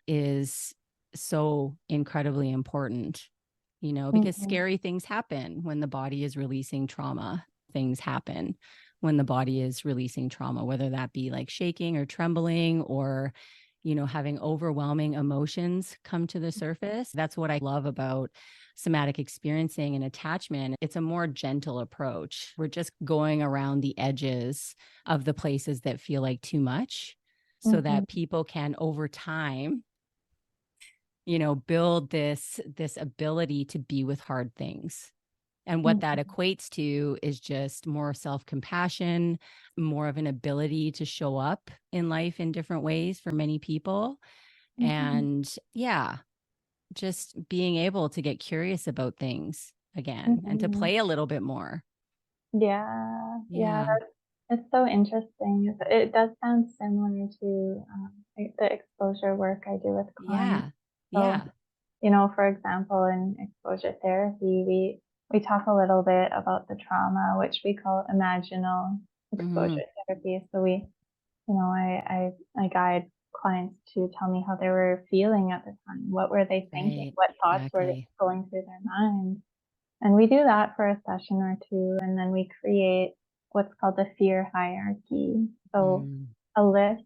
Speaker 1: is so incredibly important, because
Speaker 2: Mm-hmm.
Speaker 1: scary things happen when the body is releasing trauma. Things happen when the body is releasing trauma, whether that be like shaking or trembling or, having overwhelming emotions come to the surface. That's what I love about somatic experiencing and attachment. It's a more gentle approach. We're just going around the edges of the places that feel like too much so
Speaker 2: Mm-hmm.
Speaker 1: that people can over time, build this ability to be with hard things. And what that equates to is just more self-compassion, more of an ability to show up in life in different ways for many people, And yeah, just being able to get curious about things again and to play a little bit more.
Speaker 2: Yeah, yeah,
Speaker 1: Yeah.
Speaker 2: it's so interesting. It does sound similar to like the exposure work I do with clients.
Speaker 1: Yeah.
Speaker 2: So,
Speaker 1: Yeah.
Speaker 2: for example, in exposure therapy, we talk a little bit about the trauma, which we call imaginal
Speaker 1: Hmm.
Speaker 2: exposure therapy. So I guide clients to tell me how they were feeling at the time. What were they thinking?
Speaker 1: Right.
Speaker 2: What thoughts were
Speaker 1: Exactly.
Speaker 2: going through their mind? And we do that for a session or two, and then we create what's called the fear hierarchy. So
Speaker 1: Mm.
Speaker 2: a list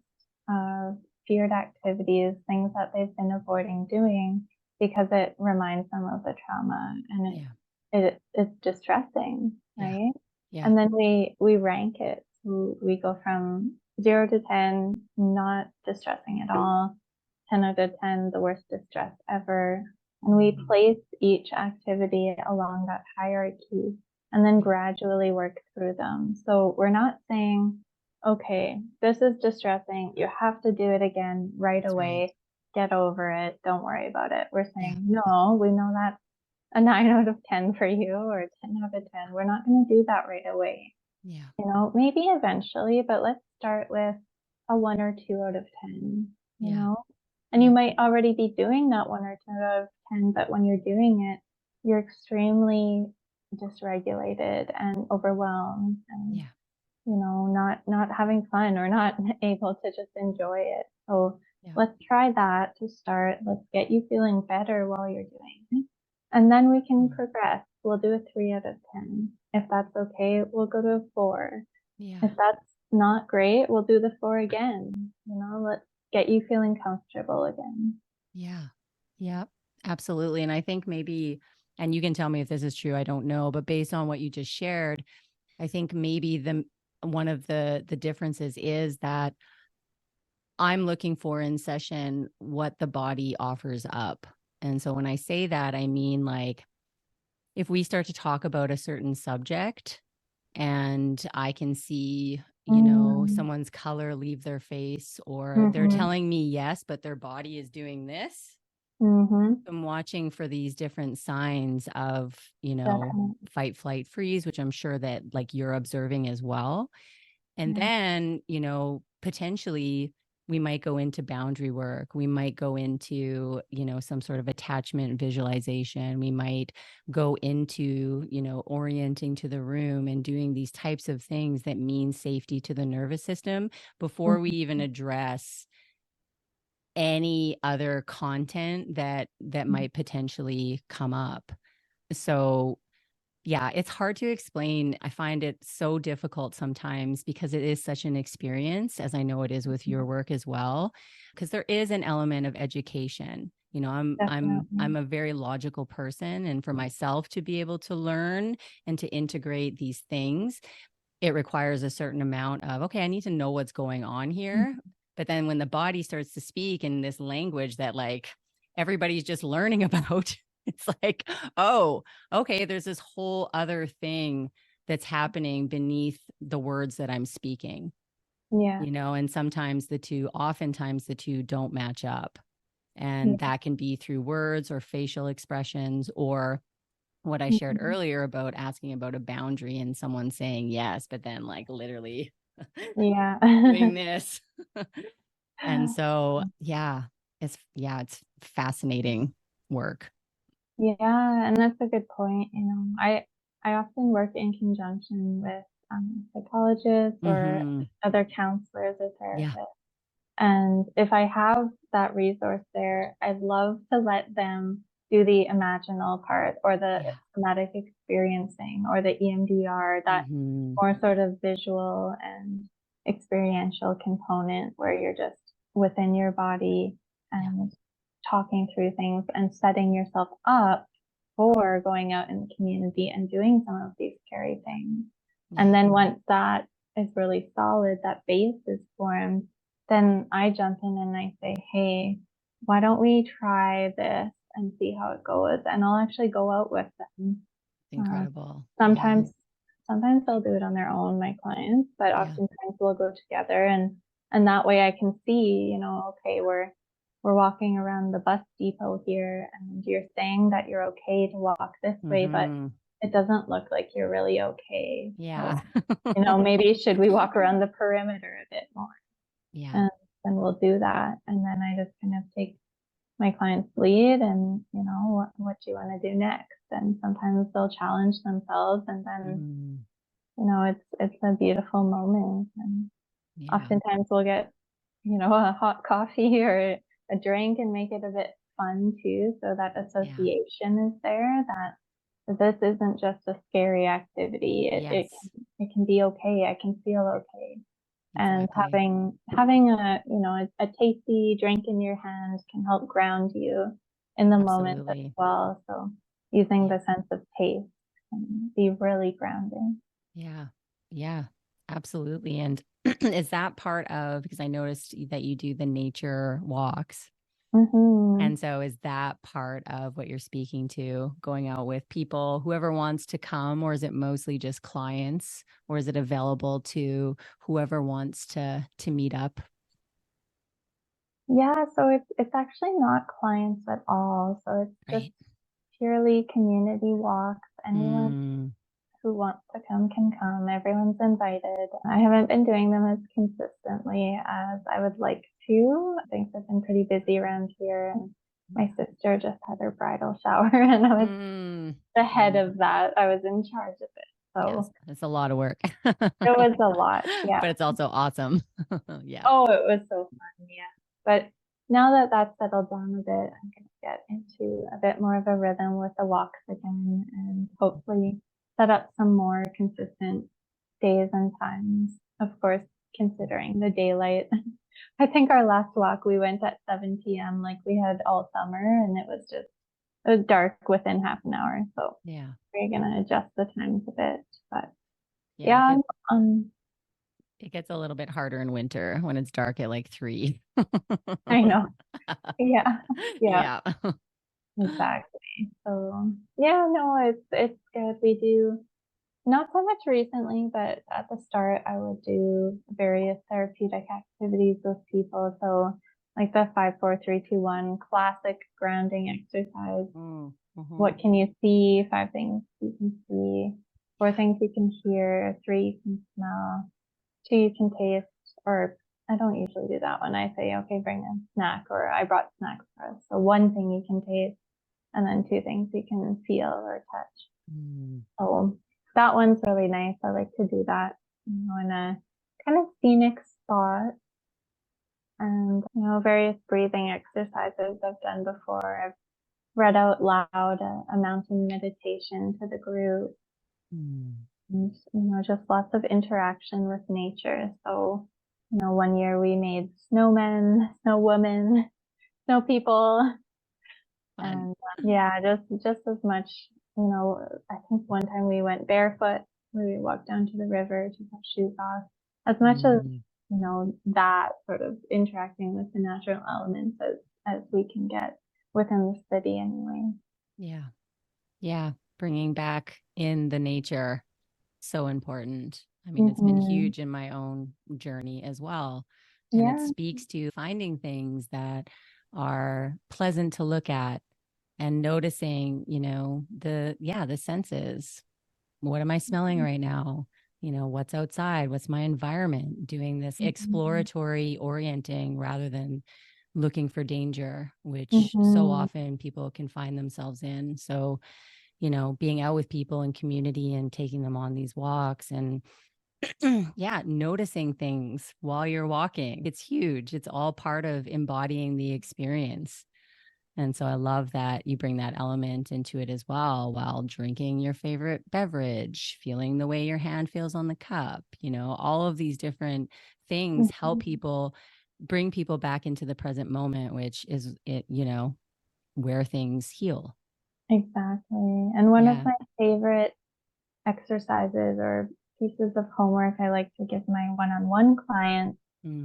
Speaker 2: of feared activities, things that they've been avoiding doing because it reminds them of the trauma and
Speaker 1: Yeah.
Speaker 2: it's distressing,
Speaker 1: Yeah.
Speaker 2: right?
Speaker 1: Yeah.
Speaker 2: And then we rank it. So we go from 0 to 10, not distressing at all, 10 out of 10, the worst distress ever. And we
Speaker 1: Mm.
Speaker 2: place each activity along that hierarchy and then gradually work through them. So we're not saying, okay, this is distressing. You have to do it again right
Speaker 1: That's right.
Speaker 2: away. Get over it. Don't worry about it. We're
Speaker 1: Yeah.
Speaker 2: saying, no, we know that's a 9 out of 10 for you or a 10 out of 10. We're not going to do that right away.
Speaker 1: Yeah.
Speaker 2: Maybe eventually, but let's start with a 1 or 2 out of 10,
Speaker 1: Yeah.
Speaker 2: and you
Speaker 1: Yeah.
Speaker 2: might already be doing that 1 or 2 out of 10, but when you're doing it, you're extremely dysregulated and overwhelmed and,
Speaker 1: Yeah.
Speaker 2: not having fun or not able to just enjoy it. So
Speaker 1: Yeah.
Speaker 2: let's try that to start. Let's get you feeling better while you're doing it. And then we can
Speaker 1: Mm.
Speaker 2: progress. We'll do a 3 out of 10. If that's okay, we'll go to a 4.
Speaker 1: Yeah.
Speaker 2: If that's not great, we'll do the 4 again. Let's get you feeling comfortable again.
Speaker 1: Yeah. Yeah. Absolutely. And I think maybe, and you can tell me if this is true, I don't know, but based on what you just shared, I think maybe one of the differences is that I'm looking for in session what the body offers up. And so when I say that, I mean, like, if we start to talk about a certain subject and I can see,
Speaker 2: Mm,
Speaker 1: someone's color leave their face, or they're
Speaker 2: mhm,
Speaker 1: telling me yes, but their body is doing this.
Speaker 2: mhm,
Speaker 1: I'm watching for these different signs of,
Speaker 2: definitely.
Speaker 1: fight, flight, freeze, which I'm sure that like you're observing as well. And
Speaker 2: Yeah.
Speaker 1: then, potentially we might go into boundary work. We might go into, some sort of attachment visualization. We might go into, orienting to the room and doing these types of things that mean safety to the nervous system before we even
Speaker 2: Mhm,
Speaker 1: address any other content that
Speaker 2: mhm,
Speaker 1: might potentially come up. So yeah, it's hard to explain. I find it so difficult sometimes because it is such an experience, as I know it is with
Speaker 2: mhm.
Speaker 1: your work as well, because there is an element of education. I'm
Speaker 2: Definitely.
Speaker 1: a very logical person, and for myself to be able to learn and to integrate these things, it requires a certain amount of, okay, I need to know what's going on here.
Speaker 2: Mhm.
Speaker 1: But then when the body starts to speak in this language that like everybody's just learning about, it's like, oh, okay, there's this whole other thing that's happening beneath the words that I'm speaking,
Speaker 2: Yeah.
Speaker 1: and oftentimes the two don't match up. And
Speaker 2: Yeah.
Speaker 1: that can be through words or facial expressions, or what I shared
Speaker 2: Mhm.
Speaker 1: earlier about asking about a boundary and someone saying yes, but then like literally
Speaker 2: Yeah.
Speaker 1: doing this. And so, it's fascinating work.
Speaker 2: Yeah, and that's a good point. I often work in conjunction with psychologists or
Speaker 1: Hmm.
Speaker 2: other counselors or
Speaker 1: Yeah.
Speaker 2: therapists. And if I have that resource there, I'd love to let them do the imaginal part or the
Speaker 1: Yeah.
Speaker 2: somatic experiencing or the EMDR, that
Speaker 1: Hmm.
Speaker 2: more sort of visual and experiential component where you're just within your body
Speaker 1: Yeah.
Speaker 2: and talking through things and setting yourself up for going out in the community and doing some of these scary things. And
Speaker 1: Yeah.
Speaker 2: then once that is really solid, that base is formed, then I jump in and I say, hey, why don't we try this and see how it goes? And I'll actually go out with them. Uh,
Speaker 1: Incredible. Yeah.
Speaker 2: sometimes, sometimes they'll do it on their own, my clients, but
Speaker 1: Yeah.
Speaker 2: oftentimes we'll go together and that way I can see, okay, we're we're walking around the bus depot here and you're saying that you're okay to walk this way, but it doesn't look like you're really okay.
Speaker 1: Yeah.
Speaker 2: So, maybe should we walk around the perimeter a bit more?
Speaker 1: Yeah.
Speaker 2: And then we'll do that. And then I just kind of take my client's lead and, what do you want to do next? And sometimes they'll challenge themselves, and then, it's a beautiful moment. And oftentimes we'll get, a hot coffee or a drink and make it a bit fun too. So that association is there, that this isn't just a scary activity. It can be okay. I can feel okay. And having a tasty drink in your hand can help ground you in the moment as well. So using the sense of taste can be really grounding.
Speaker 1: Yeah, absolutely. And is that part of, because I noticed that you do the nature walks. And so is that part of what you're speaking to, going out with people, whoever wants to come, or is it mostly just clients, or is it available to whoever wants to meet up?
Speaker 2: Yeah, so it's actually not clients at all. So it's just purely community walks. Anyone who wants to come can come. Everyone's invited. I haven't been doing them as consistently as I would like to. Things have been pretty busy around here, and my sister just had her bridal shower, and I was the head of that. I was in charge of it. So
Speaker 1: it's a lot of work.
Speaker 2: It was a lot, yeah.
Speaker 1: But it's also awesome.
Speaker 2: Yeah. Oh, it was so fun, yeah. But now that that's settled down a bit, I'm going to get into a bit more of a rhythm with the walks again, and hopefully set up some more consistent days and times. Of course, considering the daylight. I think our last walk, we went at 7 p.m. like we had all summer, and it was dark within half an hour. So we're going to adjust the times a bit. But
Speaker 1: it gets a little bit harder in winter when it's dark at like 3.
Speaker 2: I know. Yeah. Exactly. So it's good. We do not so much recently, but at the start I would do various therapeutic activities with people. So like the 5, 4, 3, 2, 1 classic grounding exercise. What can you see? 5 things you can see. 4 things you can hear. 3 you can smell. 2 you can taste. Or I don't usually do that one. I say, okay, bring a snack, or I brought snacks for us. So 1 thing you can taste, and then 2 things you can feel or touch. So that one's really nice. I like to do that, in a kind of scenic spot. And, various breathing exercises I've done before. I've read out loud a mountain meditation to the group. And, just lots of interaction with nature. So, one year we made snowmen, snow women, snow people. And just as much, I think one time we went barefoot. We walked down to the river, took our shoes off. As much as, that sort of interacting with the natural elements as we can get within the city anyway.
Speaker 1: Yeah. Bringing back in the nature. So important. I mean, it's been huge in my own journey as well. And it speaks to finding things that are pleasant to look at and noticing, the senses. What am I smelling right now? What's outside? What's my environment? Doing this exploratory orienting rather than looking for danger, which so often people can find themselves in. So, being out with people in community and taking them on these walks and noticing things while you're walking. It's huge. It's all part of embodying the experience. And so I love that you bring that element into it as well, while drinking your favorite beverage, feeling the way your hand feels on the cup. All of these different things help people bring people back into the present moment, which is where things heal.
Speaker 2: Exactly. And one of my favorite exercises or pieces of homework I like to give my one-on-one clients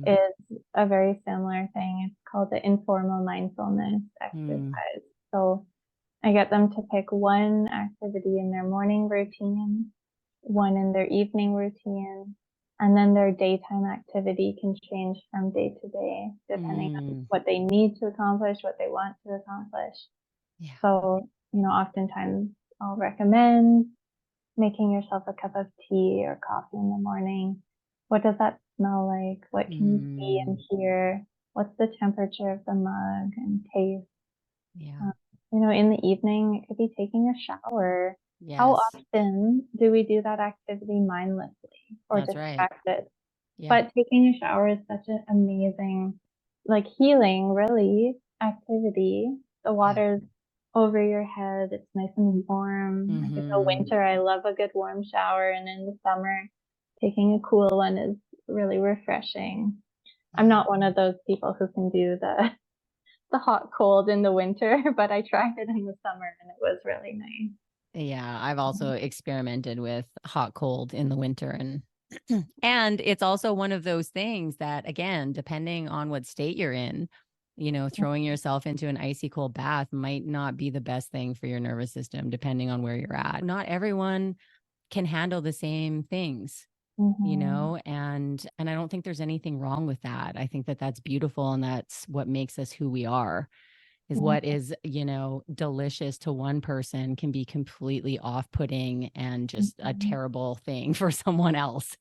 Speaker 2: is a very similar thing. It's called the Informal Mindfulness exercise. So I get them to pick 1 activity in their morning routine, 1 in their evening routine, And then their daytime activity can change from day to day, depending on what they need to accomplish, what they want to accomplish.
Speaker 1: Yeah.
Speaker 2: So, oftentimes I'll recommend making yourself a cup of tea or coffee in the morning. What does that smell like? What can you see and hear? What's the temperature of the mug and taste?
Speaker 1: Yeah.
Speaker 2: In the evening, it could be taking a shower. How
Speaker 1: Yes.
Speaker 2: often do we do that activity mindlessly or
Speaker 1: That's right.
Speaker 2: distracted?
Speaker 1: Yeah.
Speaker 2: But taking a shower is such an amazing, like healing, really, activity. The water's over your head. It's nice and warm. Like in the winter, I love a good warm shower, and in the summer, taking a cool one is really refreshing. I'm not one of those people who can do the hot cold in the winter, but I tried it in the summer and it was really nice.
Speaker 1: Yeah, I've also experimented with hot cold in the winter, and and it's also one of those things that, again, depending on what state you're in, throwing yourself into an icy cold bath might not be the best thing for your nervous system, depending on where you're at. Not everyone can handle the same things, and I don't think there's anything wrong with that. I think that that's beautiful, and that's what makes us who we are. Is what is, delicious to one person can be completely off-putting and just a terrible thing for someone else.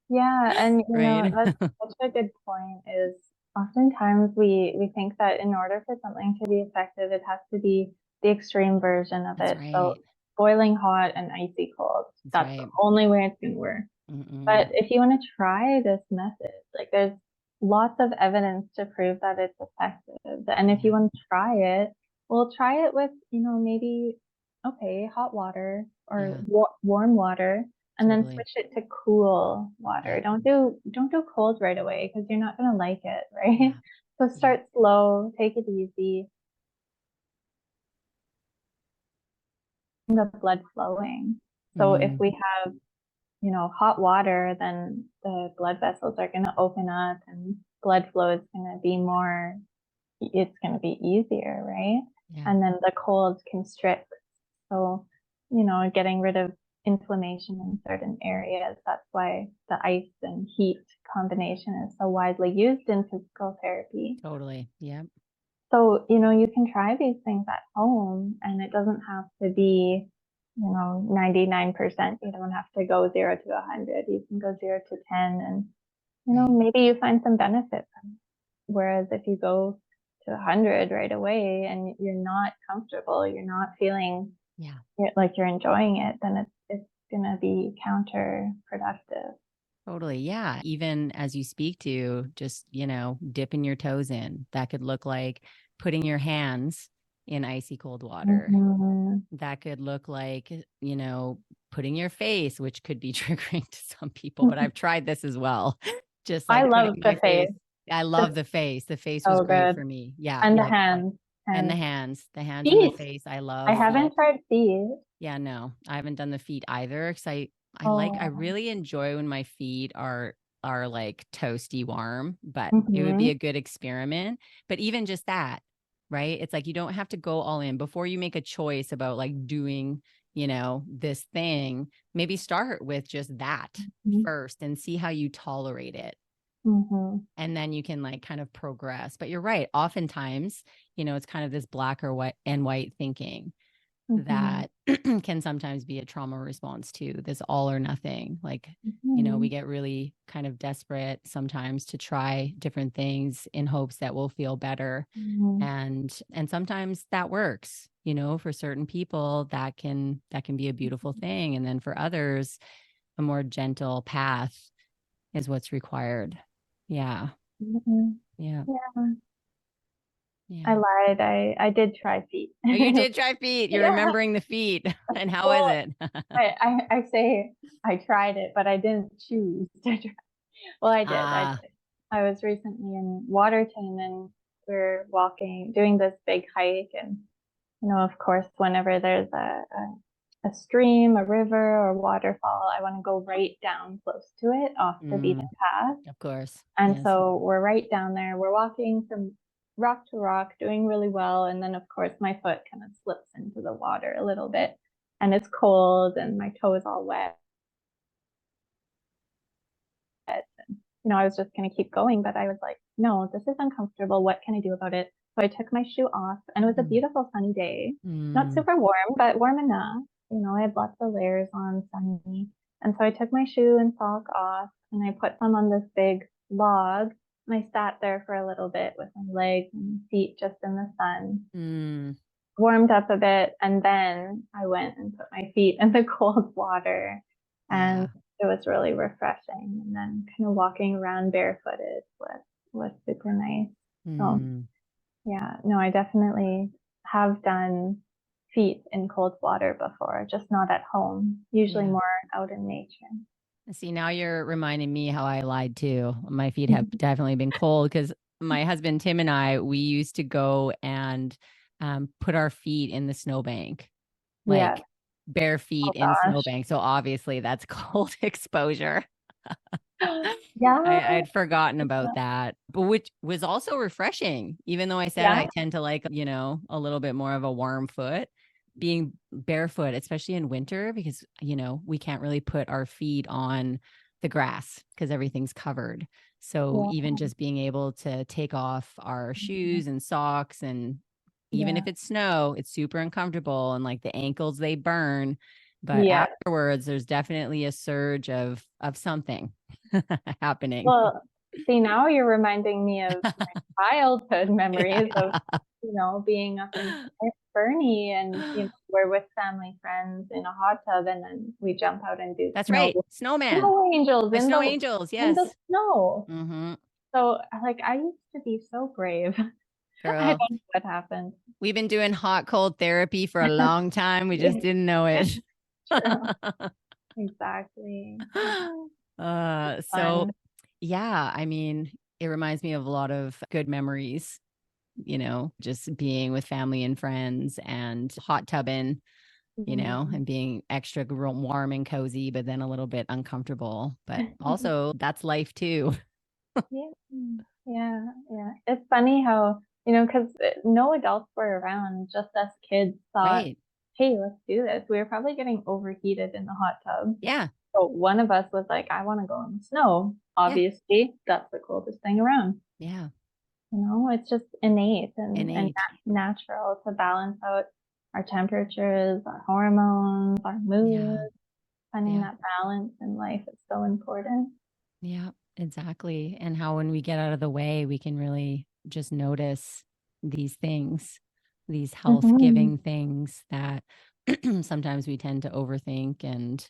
Speaker 2: Yeah, and
Speaker 1: Right.
Speaker 2: that's such a good point. Is oftentimes we think that in order for something to be effective, it has to be the extreme version of
Speaker 1: That's
Speaker 2: it. So
Speaker 1: right.
Speaker 2: boiling hot and icy cold,
Speaker 1: That's
Speaker 2: that's the
Speaker 1: right.
Speaker 2: only way it's gonna work. But if you want to try this method, like there's lots of evidence to prove that it's effective. And if you want to try it, we'll try it with, maybe, okay, hot water or warm water, and then
Speaker 1: Totally.
Speaker 2: switch it to cool water.
Speaker 1: Yeah.
Speaker 2: Don't do cold right away because you're not gonna like it, right?
Speaker 1: Yeah.
Speaker 2: So
Speaker 1: Yeah.
Speaker 2: start slow, take it easy, the blood flowing. So if we have hot water, then the blood vessels are going to open up and blood flow is going to be more, it's going to be easier, right?
Speaker 1: Yeah.
Speaker 2: And then the cold constricts. So, getting rid of inflammation in certain areas. That's why the ice and heat combination is so widely used in physical therapy.
Speaker 1: Totally. Yeah.
Speaker 2: So, you can try these things at home and it doesn't have to be, 99%. You don't have to go 0 to 100. You can go 0 to 10 and, maybe you find some benefit from it. Whereas if you go to 100 right away and you're not comfortable, you're not feeling like you're enjoying it, then it's going to be counterproductive.
Speaker 1: Totally. Yeah. Even as you speak to just, dipping your toes in, that could look like putting your hands in icy cold water. That could look like, putting your face, which could be triggering to some people, but I've tried this as well. Just
Speaker 2: I
Speaker 1: like
Speaker 2: love
Speaker 1: putting
Speaker 2: the
Speaker 1: my face.
Speaker 2: face.
Speaker 1: I love the face. The face was
Speaker 2: So
Speaker 1: great
Speaker 2: good.
Speaker 1: for me. Yeah.
Speaker 2: And the
Speaker 1: Yep.
Speaker 2: hands.
Speaker 1: And the
Speaker 2: And
Speaker 1: hands, and the
Speaker 2: feet.
Speaker 1: face. I
Speaker 2: I
Speaker 1: love feet.
Speaker 2: haven't tried feet.
Speaker 1: Yeah, no, I haven't done the feet either. Cause I
Speaker 2: Oh.
Speaker 1: really enjoy when my feet are like toasty warm, but it would be
Speaker 2: Mm-hmm.
Speaker 1: a good experiment. But even just that, right? It's like you don't have to go all in before you make a choice about like doing, this thing. Maybe start with just that first and see how you tolerate it.
Speaker 2: Mm-hmm.
Speaker 1: And then you can like kind of progress. But you're right. Oftentimes, it's kind of this black or white thinking
Speaker 2: Mm-hmm.
Speaker 1: that can sometimes be a trauma response to this all or nothing. Like,
Speaker 2: Mm-hmm.
Speaker 1: we get really kind of desperate sometimes to try different things in hopes that we'll feel better.
Speaker 2: Mm-hmm.
Speaker 1: And sometimes that works, for certain people that can be a beautiful thing. And then for others, a more gentle path is what's required. Yeah.
Speaker 2: Mm-hmm.
Speaker 1: Yeah.
Speaker 2: Yeah.
Speaker 1: Yeah.
Speaker 2: I lied. I did try feet.
Speaker 1: Oh, you did try feet. You're
Speaker 2: Yeah.
Speaker 1: remembering the feet. And how is
Speaker 2: Well,
Speaker 1: it?
Speaker 2: I say I tried it, but I didn't choose to try. Well, I did. I
Speaker 1: Ah,
Speaker 2: did. I was recently in Waterton and we're walking, doing this big hike. And, of course, whenever there's a stream, a river, or waterfall, I want to go right down close to it off the beaten path.
Speaker 1: of course.
Speaker 2: And
Speaker 1: Yes.
Speaker 2: so we're right down there. We're walking from rock to rock, doing really well. And then, of course, my foot kind of slips into the water a little bit. And it's cold and my toe is all wet. I was just going to keep going, but I was like, no, this is uncomfortable. What can I do about it? So I took my shoe off, and it was a beautiful sunny day. Not
Speaker 1: Mm.
Speaker 2: super warm, but warm enough. I had lots of layers on, sunny. And so I took my shoe and sock off, and I put some on this big log, and I sat there for a little bit with my legs and feet just in the sun,
Speaker 1: Mm.
Speaker 2: warmed up a bit, and then I went and put my feet in the cold water, and
Speaker 1: Yeah.
Speaker 2: it was really refreshing. And then kind of walking around barefooted was super nice. So
Speaker 1: Mm.
Speaker 2: yeah, no, I definitely have done feet in cold water before, just not at home, usually
Speaker 1: Yeah.
Speaker 2: more out in nature.
Speaker 1: See, now you're reminding me how I lied too. My feet have definitely been cold because my husband Tim and I, we used to go and put our feet in the snowbank,
Speaker 2: Yeah.
Speaker 1: like bare
Speaker 2: Oh
Speaker 1: feet in
Speaker 2: gosh.
Speaker 1: snowbank. So obviously that's cold exposure.
Speaker 2: Yeah.
Speaker 1: I'd forgotten about that, but which was also refreshing, even though I said
Speaker 2: Yeah.
Speaker 1: I tend to like, a little bit more of a warm foot, being barefoot, especially in winter, because, we can't really put our feet on the grass because everything's covered. So
Speaker 2: Yeah.
Speaker 1: even just being able to take off our shoes and socks, and even
Speaker 2: Yeah.
Speaker 1: if it's snow, it's super uncomfortable, and like the ankles, they burn. But
Speaker 2: Yeah.
Speaker 1: afterwards, there's definitely a surge of something happening.
Speaker 2: Well, see, now you're reminding me of my childhood memories of,
Speaker 1: Yeah.
Speaker 2: being up in Fernie, and, we're with family friends in a hot tub, and then we jump out and do
Speaker 1: That's right. Snowman.
Speaker 2: snow angels
Speaker 1: The snow angels.
Speaker 2: in the
Speaker 1: Yes.
Speaker 2: snow.
Speaker 1: Mm-hmm.
Speaker 2: So like I used to be so brave. I
Speaker 1: Girl,
Speaker 2: don't know what happened.
Speaker 1: we've been doing hot cold therapy for a long time. We just didn't know it.
Speaker 2: True. Exactly.
Speaker 1: So
Speaker 2: Fun.
Speaker 1: yeah, I mean, it reminds me of a lot of good memories, just being with family and friends and hot tubbing,
Speaker 2: Mhm.
Speaker 1: and being extra warm and cozy, but then a little bit uncomfortable. But also, that's life too.
Speaker 2: Yeah. Yeah. Yeah. It's funny how, because no adults were around, just us kids thought,
Speaker 1: Right.
Speaker 2: hey, let's do this. We were probably getting overheated in the hot tub.
Speaker 1: Yeah.
Speaker 2: So one of us was like, I want to go in the snow.
Speaker 1: Yeah.
Speaker 2: Obviously, that's the coldest thing around.
Speaker 1: Yeah.
Speaker 2: It's just innate and
Speaker 1: Innate.
Speaker 2: natural to balance out our temperatures, our hormones, our mood.
Speaker 1: Yeah.
Speaker 2: Finding
Speaker 1: Yeah.
Speaker 2: that balance in life is so important.
Speaker 1: Yeah. Exactly. And how when we get out of the way, we can really just notice these things, these health
Speaker 2: Hmm.
Speaker 1: giving things that sometimes we tend to overthink and,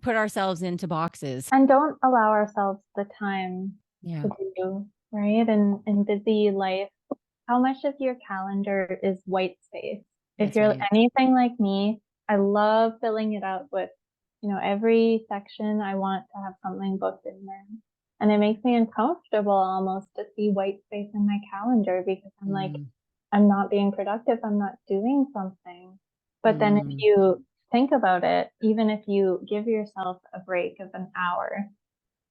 Speaker 1: put ourselves into boxes.
Speaker 2: And don't allow ourselves the time
Speaker 1: Yeah.
Speaker 2: to do, right? In busy life, how much of your calendar is white space? If
Speaker 1: That's
Speaker 2: you're
Speaker 1: right.
Speaker 2: anything like me, I love filling it up with, every section I want to have something booked in there. And it makes me uncomfortable almost to see white space in my calendar because I'm like,
Speaker 1: Mm.
Speaker 2: I'm not being productive, I'm not doing something. But then if
Speaker 1: Mm.
Speaker 2: you think about it, even if you give yourself a break of an hour,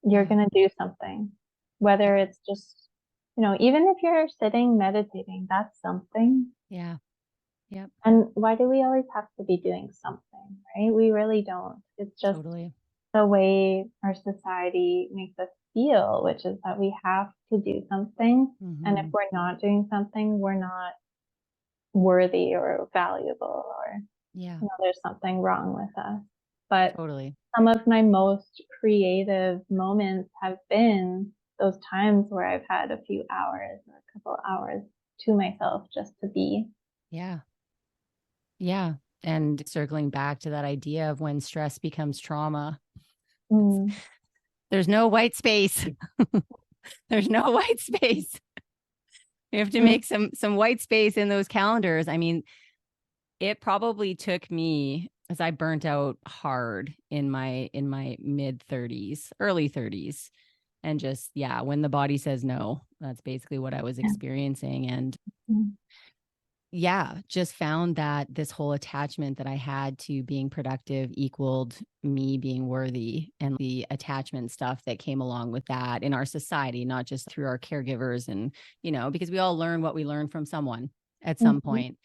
Speaker 2: you're
Speaker 1: Yeah.
Speaker 2: going to do something. Whether it's just, even if you're sitting meditating, that's something.
Speaker 1: Yeah. Yep.
Speaker 2: And why do we always have to be doing something, right? We really don't. It's just
Speaker 1: Totally.
Speaker 2: the way our society makes us feel, which is that we have to do something. And if
Speaker 1: Mm-hmm.
Speaker 2: we're not doing something, we're not worthy or valuable, or
Speaker 1: Yeah.
Speaker 2: there's something wrong with us. But
Speaker 1: Totally.
Speaker 2: some of my most creative moments have been those times where I've had a few hours or a couple hours to myself just to be.
Speaker 1: Yeah. Yeah. And circling back to that idea of when stress becomes trauma,
Speaker 2: Mm.
Speaker 1: there's no white space. There's no white space. You have to
Speaker 2: Mm.
Speaker 1: make some white space in those calendars. I mean, it probably took me, as I burnt out hard in my mid 30s, early 30s. And just, yeah, when the body says no, that's basically what I was
Speaker 2: Yeah.
Speaker 1: experiencing. And
Speaker 2: Mm.
Speaker 1: yeah, just found that this whole attachment that I had to being productive equaled me being worthy, and the attachment stuff that came along with that in our society, not just through our caregivers and, because we all learn what we learn from someone at some
Speaker 2: Mhm.
Speaker 1: point.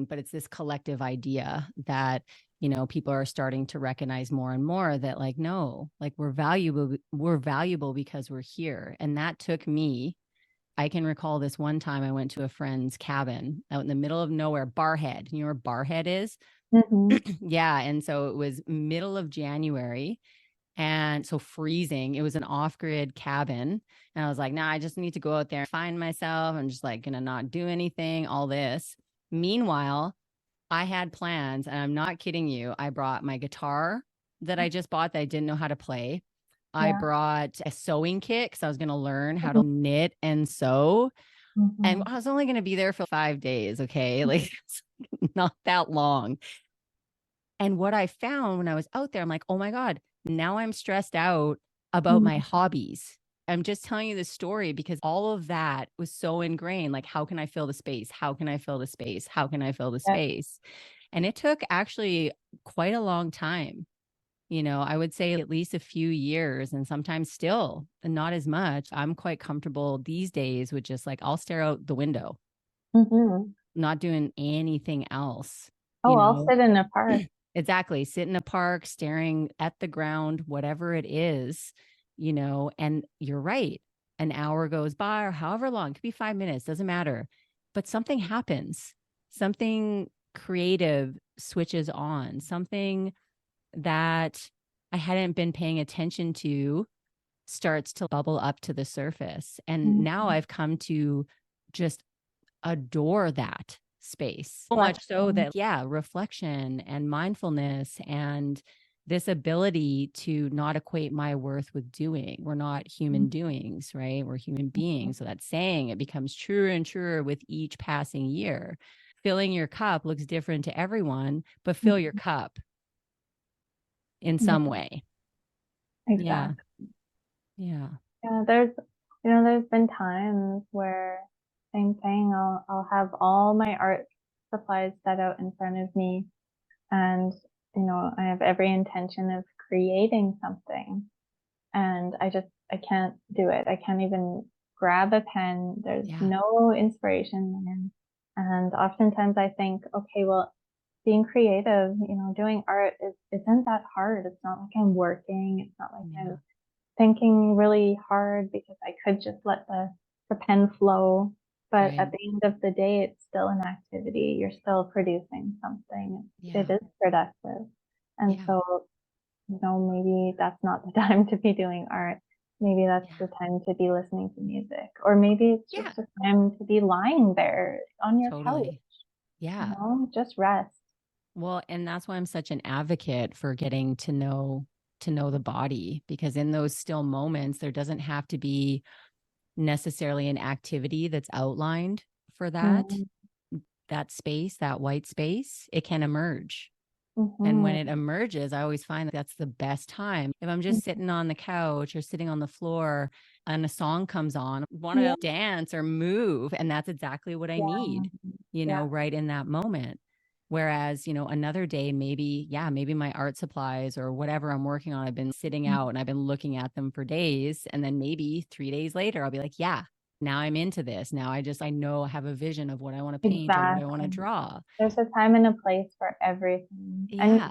Speaker 1: But it's this collective idea that people are starting to recognize more and more that like, no, like we're valuable because we're here. And that took me, I can recall this one time I went to a friend's cabin out in the middle of nowhere, Barhead. You know where Barhead is? Yeah. And so it was middle of January. And so freezing, it was an off-grid cabin. And I was like, nah, I just need to go out there and find myself. I'm just like going to not do anything, all this. Meanwhile, I had plans, and I'm not kidding you. I brought my guitar that I just bought that I didn't know how to play. I brought a sewing kit because I was going to learn how to knit and sew. And I was only going to be there for 5 days. Okay. Like, it's not that long. And what I found when I was out there, I'm like, oh my God, now I'm stressed out about my hobbies. I'm just telling you this story because all of that was so ingrained. Like, how can I fill the space? How can I fill the space? How can I fill the space? And it took actually quite a long time. I would say at least a few years, and sometimes still not as much. I'm quite comfortable these days with just like, I'll stare out the window, not doing anything else.
Speaker 2: I'll sit in a park.
Speaker 1: Exactly. Sit in a park, staring at the ground, whatever it is, and you're right. An hour goes by or however long, it could be 5 minutes, doesn't matter. But something happens, something creative switches on, something that I hadn't been paying attention to starts to bubble up to the surface. And now I've come to just adore that space so much so that, reflection and mindfulness and this ability to not equate my worth with doing. We're not human doings, right? We're human beings. So that saying, it becomes truer and truer with each passing year. Filling your cup looks different to everyone, but fill your cup in some way.
Speaker 2: Exactly.
Speaker 1: Yeah.
Speaker 2: There's been times where, same thing, I'll have all my art supplies set out in front of me, and I have every intention of creating something, and I can't do it. I can't even grab a pen. There's no inspiration there. And oftentimes I think, okay, well, being creative, doing art isn't that hard. It's not like I'm working. It's not like I'm thinking really hard, because I could just let the pen flow. But at the end of the day, it's still an activity. You're still producing something. It is productive. And so, maybe that's not the time to be doing art. Maybe that's the time to be listening to music. Or maybe it's just a time to be lying there on your couch.
Speaker 1: Yeah.
Speaker 2: Just rest.
Speaker 1: Well, and that's why I'm such an advocate for getting to know the body, because in those still moments, there doesn't have to be necessarily an activity that's outlined for that space, that white space. It can emerge. And when it emerges, I always find that that's the best time. If I'm just sitting on the couch or sitting on the floor and a song comes on, I want to dance or move. And that's exactly what I need, right in that moment. Whereas, another day, maybe my art supplies or whatever I'm working on, I've been sitting out and I've been looking at them for days. And then maybe 3 days later, I'll be like, now I'm into this. Now I know I have a vision of what I want to paint or what I want to draw.
Speaker 2: There's a time and a place for everything. And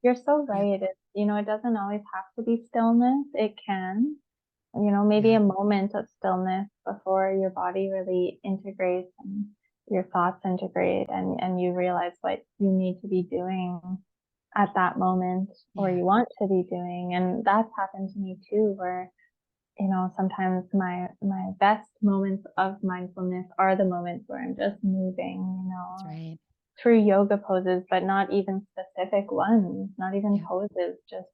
Speaker 2: you're so right. It doesn't always have to be stillness. It can, maybe a moment of stillness before your body really integrates and your thoughts integrate, and you realize what you need to be doing at that moment, or you want to be doing. And that's happened to me too, where sometimes my best moments of mindfulness are the moments where I'm just moving, through yoga poses, but not even specific ones, not even poses, just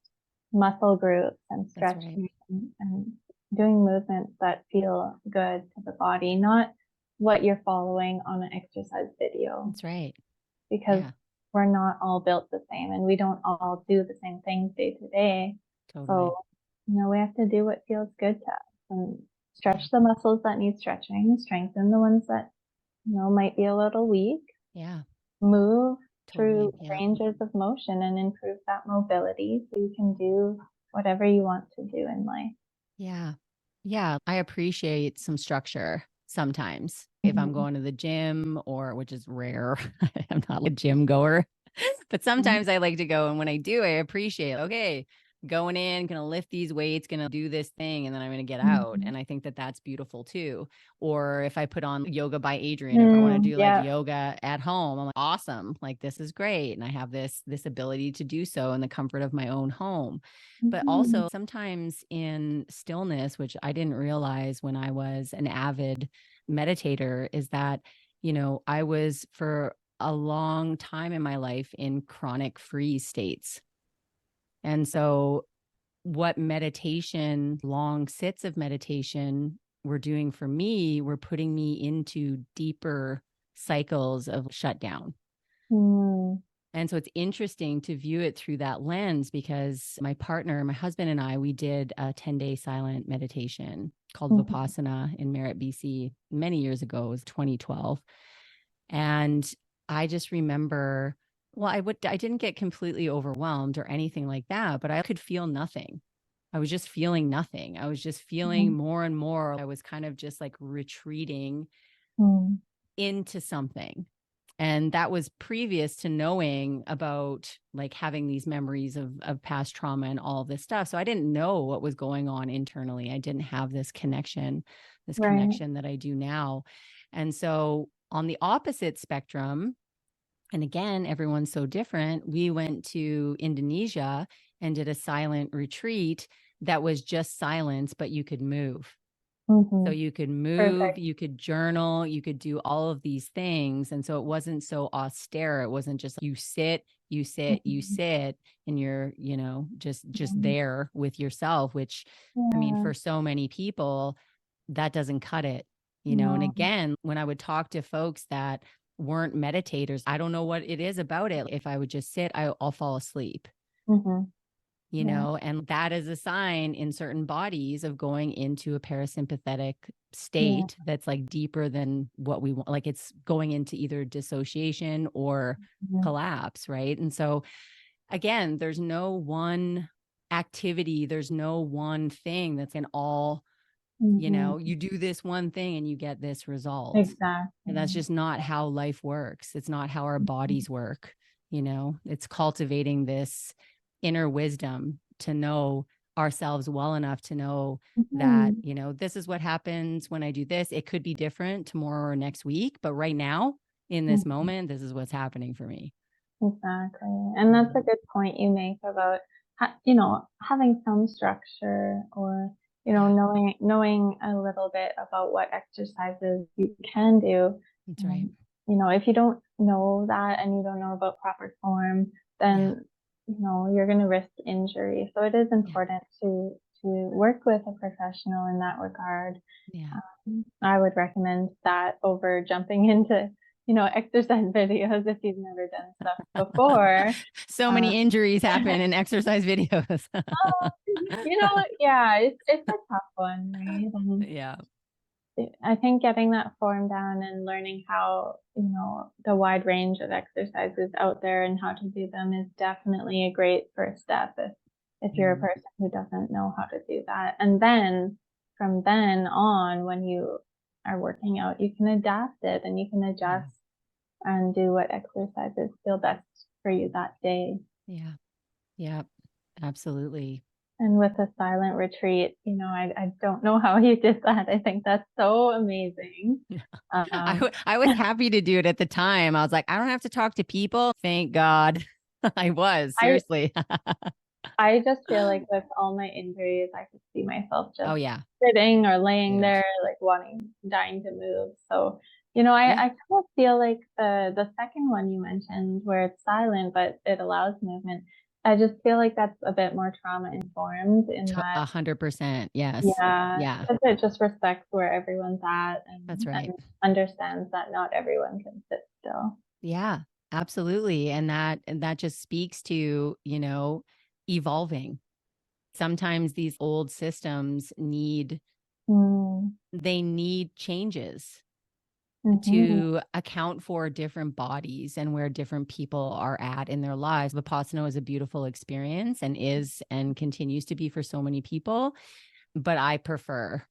Speaker 2: muscle groups and stretching and doing movements that feel good to the body, not what you're following on an exercise video.
Speaker 1: That's right.
Speaker 2: Because we're not all built the same, and we don't all do the same things day to day.
Speaker 1: Totally.
Speaker 2: So, we have to do what feels good to us, and stretch the muscles that need stretching, strengthen the ones that, might be a little weak. Move through ranges of motion and improve that mobility so you can do whatever you want to do in life.
Speaker 1: Yeah. I appreciate some structure sometimes if I'm going to the gym, or which is rare. I'm not a gym goer. But sometimes I like to go, and when I do, I appreciate, okay, going in, gonna lift these weights, gonna do this thing, and then I'm gonna get out.
Speaker 2: Mhm.
Speaker 1: And I think that that's beautiful too. Or if I put on Yoga by Adrian, if I want to do like
Speaker 2: Yeah.
Speaker 1: yoga at home, I'm like, awesome, like this is great, and I have this ability to do so in the comfort of my own home. But
Speaker 2: Mhm.
Speaker 1: also sometimes in stillness, which I didn't realize when I was an avid meditator, is that, I was for a long time in my life in chronic freeze states. And so, what meditation, long sits of meditation, were doing for me, were putting me into deeper cycles of shutdown.
Speaker 2: Mm.
Speaker 1: And so it's interesting to view it through that lens, because my partner, my husband, and I, we did a 10-day silent meditation called
Speaker 2: Mhm.
Speaker 1: Vipassana in Merritt, BC, many years ago. It was 2012. And I just remember, well, I didn't get completely overwhelmed or anything like that, but I could feel nothing. I was just feeling nothing. I was just feeling
Speaker 2: Mhm.
Speaker 1: more and more. I was kind of just like retreating
Speaker 2: Mm.
Speaker 1: into something. And that was previous to knowing about like having these memories of past trauma and all this stuff. So I didn't know what was going on internally. I didn't have this connection
Speaker 2: Right.
Speaker 1: that I do now. And so on the opposite spectrum, and again, everyone's so different, we went to Indonesia and did a silent retreat that was just silence, but you could move. So
Speaker 2: Mhm.
Speaker 1: you could move,
Speaker 2: Perfect.
Speaker 1: you could journal, you could do all of these things. And so it wasn't so austere. It wasn't just you sit, you sit, you
Speaker 2: Mhm.
Speaker 1: sit, and you're, just
Speaker 2: Mhm.
Speaker 1: there with yourself, which I mean,
Speaker 2: Yeah.
Speaker 1: for so many people, that doesn't cut it. And
Speaker 2: No.
Speaker 1: again, when I would talk to folks that weren't meditators, I don't know what it is about it. If I would just sit, I'll fall asleep,
Speaker 2: Mhm. Yeah.
Speaker 1: and that is a sign in certain bodies of going into a parasympathetic
Speaker 2: Yeah.
Speaker 1: state that's like deeper than what we want. Like it's going into either dissociation or
Speaker 2: Mhm.
Speaker 1: collapse, right? And so, again, there's no one activity, there's no one thing that's in all,
Speaker 2: Mhm.
Speaker 1: you do this one thing and you get this result. And that's
Speaker 2: Exactly.
Speaker 1: just not how life works. It's not how our
Speaker 2: Mhm.
Speaker 1: bodies work. It's cultivating this inner wisdom to know ourselves well enough to know that,
Speaker 2: Mhm.
Speaker 1: this is what happens when I do this. It could be different tomorrow or next week, but right now, in this
Speaker 2: Mhm.
Speaker 1: moment, this is what's happening for me.
Speaker 2: Exactly. And that's
Speaker 1: Yeah.
Speaker 2: a good point you make about having some structure, or
Speaker 1: Yeah.
Speaker 2: knowing a little bit about what exercises you can do.
Speaker 1: That's right.
Speaker 2: Um, if you don't know that and you don't know about proper form,
Speaker 1: Yeah.
Speaker 2: then you're going to risk injury. So it is
Speaker 1: Yeah.
Speaker 2: important to work with a professional in that regard.
Speaker 1: Yeah.
Speaker 2: I would recommend that over jumping into, exercise videos if you've never done stuff before.
Speaker 1: So
Speaker 2: Uh,
Speaker 1: many injuries happen in exercise videos.
Speaker 2: yeah, it's a tough one, right? And
Speaker 1: Yeah.
Speaker 2: I think getting that form down and learning how, the wide range of exercises out there and how to do them is definitely a great first step if you're a
Speaker 1: Mm,
Speaker 2: person who doesn't know how to do that. And then from then on, when you are working out, you can adapt it and you can
Speaker 1: yeah.
Speaker 2: adjust and do what exercises feel best for you that day.
Speaker 1: Yeah. Yeah. Absolutely.
Speaker 2: And with a silent retreat, I don't know how you did that. I think that's so amazing. Um,
Speaker 1: I was happy to do it at the time. I was like, I don't have to talk to people. Thank God. I was
Speaker 2: I
Speaker 1: seriously.
Speaker 2: I just feel like with all my injuries, I could see myself
Speaker 1: Oh
Speaker 2: just
Speaker 1: yeah.
Speaker 2: sitting or laying
Speaker 1: Dude.
Speaker 2: there, like dying to move. So,
Speaker 1: Yeah.
Speaker 2: I kind of feel like the second one you mentioned, where it's silent but it allows movement. I just feel like that's a bit more trauma informed in that,
Speaker 1: 100%. Yes.
Speaker 2: yeah,
Speaker 1: Yeah.
Speaker 2: because it just respects where everyone's at,
Speaker 1: That's right.
Speaker 2: and understands that not everyone can sit still.
Speaker 1: Yeah. Absolutely. And that just speaks to, evolving. Sometimes these old systems
Speaker 2: Mm,
Speaker 1: they need changes
Speaker 2: mhm,
Speaker 1: to account for different bodies and where different people are at in their lives. Vipassana is a beautiful experience and is and continues to be for so many people, but I prefer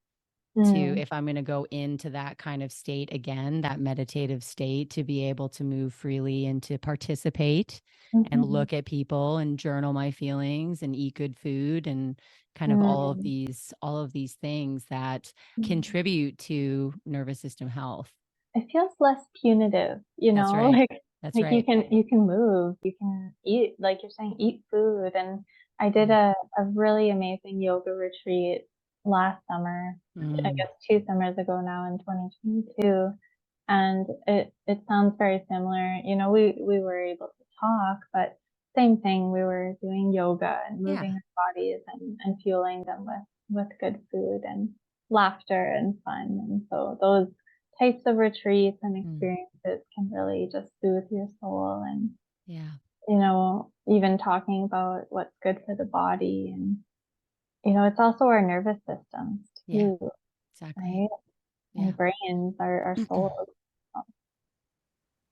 Speaker 1: to, if I'm going to go into that kind of state again, that meditative state, to be able to move freely and to participate and look at people and journal my feelings and eat good food and kind of all of these things that contribute to nervous system health.
Speaker 2: It feels less punitive, you
Speaker 1: That's
Speaker 2: know,
Speaker 1: right.
Speaker 2: like
Speaker 1: That's
Speaker 2: like
Speaker 1: right.
Speaker 2: you can move, you can eat, like you're saying, eat food. And I did a really amazing yoga retreat last summer, I guess 2 summers ago now in 2022. And it sounds very similar. You know, we were able to talk, but same thing. We were doing yoga and moving our bodies and fueling them with good food and laughter and fun. And so those types of retreats and experiences can really just soothe your soul. And you know, even talking about what's good for the body, and you know, it's also our nervous systems too, right? And brains, our souls.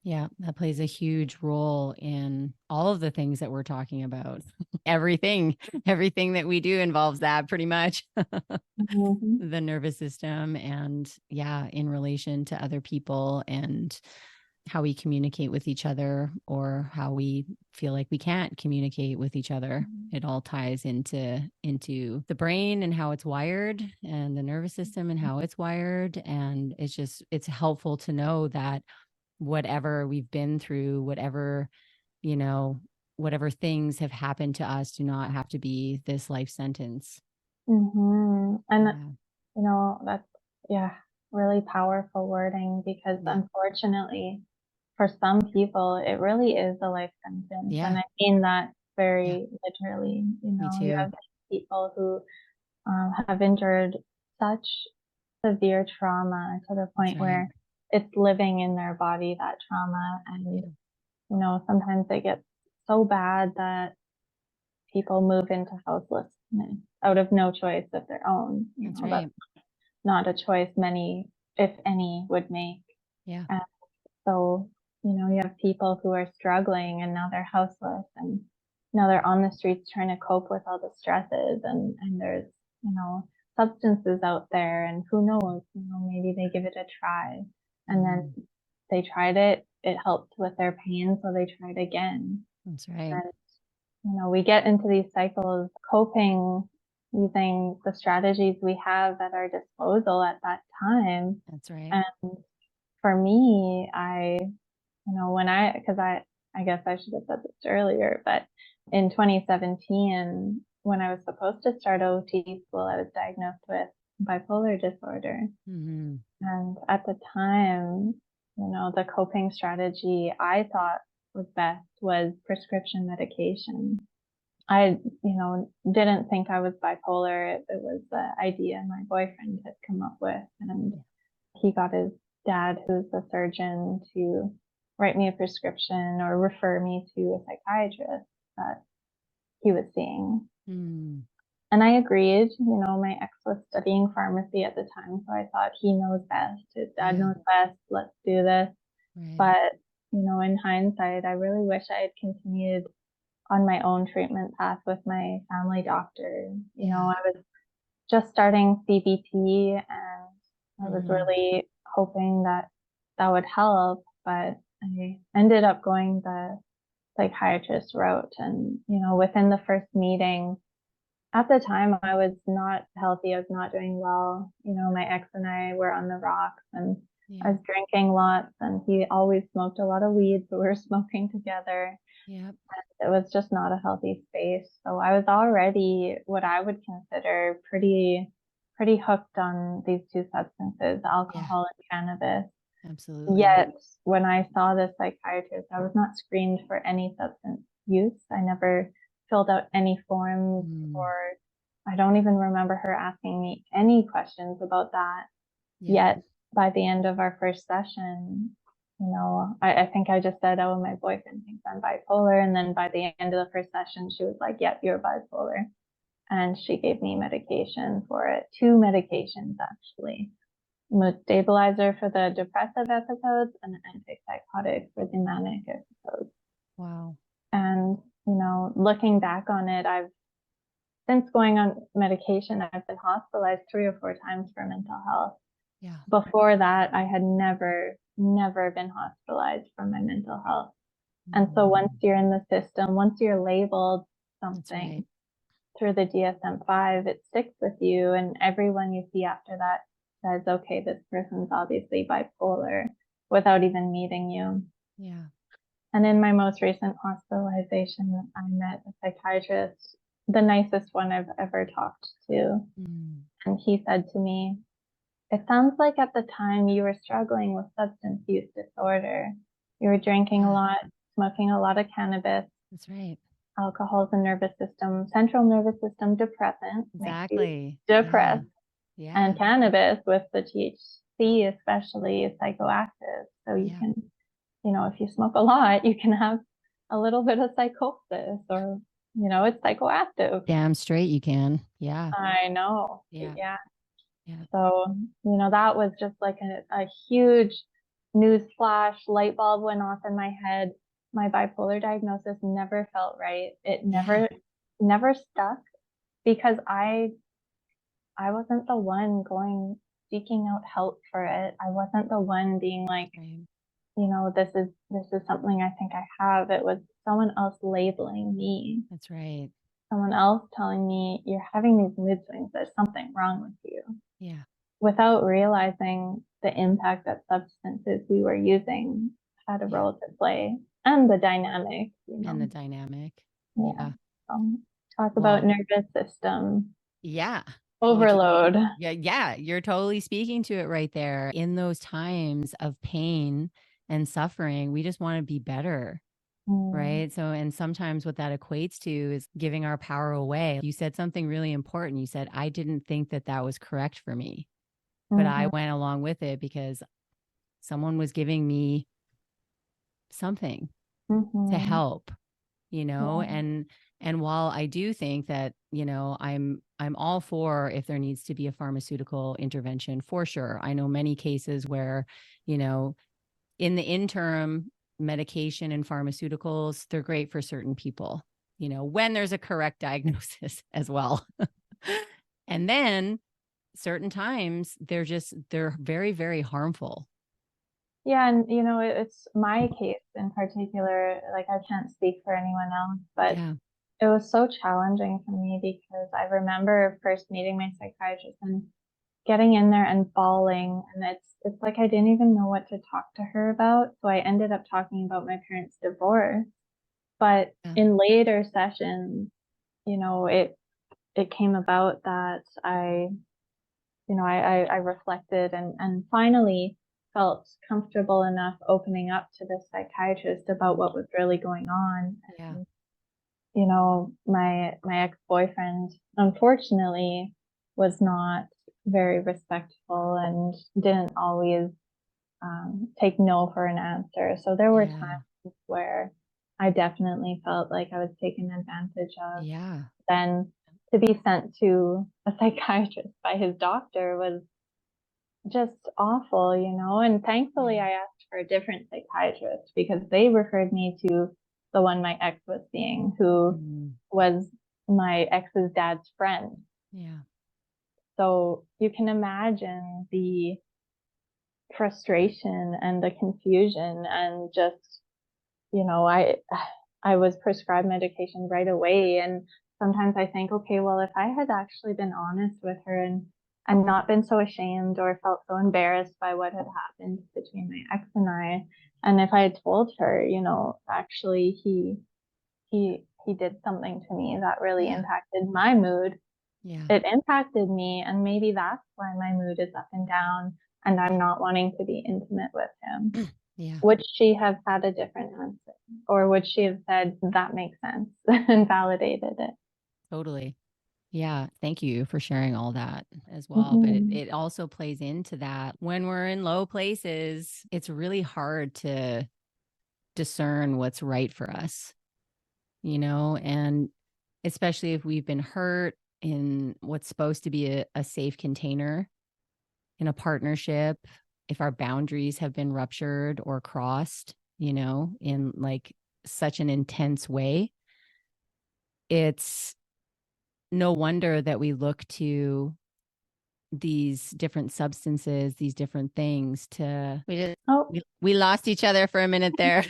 Speaker 1: Yeah, that plays a huge role in all of the things that we're talking about. Everything that we do involves that pretty much. The nervous system, and in relation to other people and how we communicate with each other, or how we feel like we can't communicate with each other. It all ties into the brain and how it's wired, and the nervous system and how it's wired. And it's helpful to know that whatever we've been through, whatever things have happened to us, do not have to be this life sentence.
Speaker 2: And you know, that's really powerful wording, because unfortunately for some people it really is a life sentence. And I mean that very literally. You know, you have people who have endured such severe trauma to the point where it's living in their body, that trauma. And you know, sometimes it gets so bad that people move into houselessness out of no choice of their own. That's not a choice many, if any, would make. And so, you know, you have people who are struggling and now they're houseless, and now they're on the streets trying to cope with all the stresses. And there's, you know, substances out there, and who knows, you know, maybe they give it a try, and then they tried it, it helped with their pain, so they tried again.
Speaker 1: That's right.
Speaker 2: And you know, we get into these cycles coping using the strategies we have at our disposal at that time.
Speaker 1: That's right.
Speaker 2: And for me, you know, because I guess I should have said this earlier, but in 2017, when I was supposed to start OT school, I was diagnosed with bipolar disorder. And at the time, you know, the coping strategy I thought was best was prescription medication. I, you know, didn't think I was bipolar. It was the idea my boyfriend had come up with, and he got his dad, who's a surgeon, to write me a prescription or refer me to a psychiatrist that he was seeing. And I agreed. You know, my ex was studying pharmacy at the time, so I thought, he knows best. His dad knows best. Let's do this. But, you know, in hindsight, I really wish I had continued on my own treatment path with my family doctor. You know, I was just starting CBT, and I was really hoping that that would help, but I ended up going the psychiatrist route. And, you know, within the first meeting, at the time, I was not healthy. I was not doing well. You know, my ex and I were on the rocks, and I was drinking lots, and he always smoked a lot of weed, so we were smoking together. And it was just not a healthy space. So I was already what I would consider pretty hooked on these two substances, alcohol and cannabis.
Speaker 1: Absolutely.
Speaker 2: Yet when I saw this psychiatrist, I was not screened for any substance use. I never filled out any forms, or I don't even remember her asking me any questions about that. Yet by the end of our first session, you know, I think I just said, oh, my boyfriend thinks I'm bipolar. And then by the end of the first session, she was like, yep, you're bipolar. And she gave me medication for it. 2 medications, actually. Mood stabilizer for the depressive episodes and an antipsychotic for the manic episodes.
Speaker 1: Wow.
Speaker 2: And, you know, looking back on it, I've since going on medication, I've been hospitalized 3 or 4 times for mental health.
Speaker 1: Yeah.
Speaker 2: Before that, I had never been hospitalized for my mental health. And so once you're in the system, once you're labeled something through the DSM-5, it sticks with you. And everyone you see after that says, okay, this person's obviously bipolar without even meeting you.
Speaker 1: Yeah.
Speaker 2: And in my most recent hospitalization, I met a psychiatrist, the nicest one I've ever talked to. And he said to me, it sounds like at the time you were struggling with substance use disorder. You were drinking a lot, smoking a lot of cannabis.
Speaker 1: That's right.
Speaker 2: Alcohol is a nervous system, central nervous system depressant.
Speaker 1: Exactly.
Speaker 2: Depressed.
Speaker 1: Yeah.
Speaker 2: And cannabis with the THC especially is psychoactive. So you can, if you smoke a lot, you can have a little bit of psychosis or, it's psychoactive.
Speaker 1: Damn straight you can. Yeah.
Speaker 2: I know.
Speaker 1: Yeah.
Speaker 2: So, that was just like a huge news flash, light bulb went off in my head. My bipolar diagnosis never felt right. It never stuck because I wasn't the one seeking out help for it. I wasn't the one being like, this is something I think I have. It was someone else labeling me.
Speaker 1: That's right.
Speaker 2: Someone else telling me you're having these mood swings. There's something wrong with you.
Speaker 1: Yeah.
Speaker 2: Without realizing the impact that substances we were using had a role to play and the dynamic.
Speaker 1: And the dynamic.
Speaker 2: Yeah. Talk about nervous system.
Speaker 1: Yeah.
Speaker 2: Overload.
Speaker 1: Yeah. You're totally speaking to it right there. In those times of pain and suffering, we just want to be better. Right. So, and sometimes what that equates to is giving our power away. You said something really important. You said, I didn't think that that was correct for me, but I went along with it because someone was giving me something to help, and while I do think that, I'm all for if there needs to be a pharmaceutical intervention for sure. I know many cases where, in the interim, medication and pharmaceuticals, they're great for certain people, when there's a correct diagnosis as well. And then certain times they're very, very harmful.
Speaker 2: Yeah. And, it's my case in particular, like I can't speak for anyone else, but it was so challenging for me because I remember first meeting my psychiatrist and getting in there and bawling. And it's like I didn't even know what to talk to her about. So I ended up talking about my parents' divorce. But in later sessions, it came about that I reflected and finally felt comfortable enough opening up to the psychiatrist about what was really going on. And, my ex-boyfriend, unfortunately, was not very respectful and didn't always take no for an answer. So there were times where I definitely felt like I was taken advantage of. Then to be sent to a psychiatrist by his doctor was just awful, and thankfully I asked for a different psychiatrist because they referred me to the one my ex was seeing, who was my ex's dad's friend. So you can imagine the frustration and the confusion and just, I was prescribed medication right away. And sometimes I think, okay, well, if I had actually been honest with her and not been so ashamed or felt so embarrassed by what had happened between my ex and I, and if I had told her, actually he did something to me that really impacted my mood. It impacted me, and maybe that's why my mood is up and down and I'm not wanting to be intimate with him. Would she have had a different answer? Or would she have said, that makes sense and validated it?
Speaker 1: Totally. Yeah. Thank you for sharing all that as well. But it also plays into that when we're in low places, it's really hard to discern what's right for us, and especially if we've been hurt in what's supposed to be a safe container in a partnership, if our boundaries have been ruptured or crossed, in like such an intense way, it's no wonder that we look to these different substances, these different things to, we lost each other for a minute there.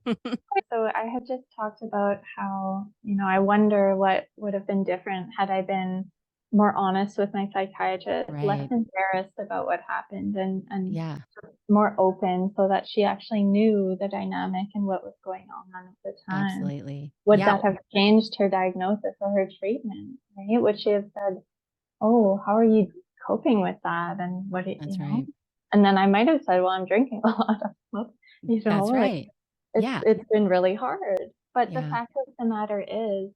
Speaker 2: So I had just talked about how, I wonder what would have been different had I been more honest with my psychiatrist, less
Speaker 1: Right.
Speaker 2: embarrassed about what happened, and
Speaker 1: Yeah,
Speaker 2: more open, so that she actually knew the dynamic and what was going on at the time.
Speaker 1: absolutely.
Speaker 2: Would
Speaker 1: Yeah.
Speaker 2: that have changed her diagnosis or her treatment, right? Would she have said, oh, how are you coping with that? And what,
Speaker 1: That's right.
Speaker 2: And then I might have said, well, I'm drinking a lot of smoke,
Speaker 1: That's
Speaker 2: like
Speaker 1: right. Yeah.
Speaker 2: it's been really hard. But the
Speaker 1: Yeah.
Speaker 2: fact of the matter is,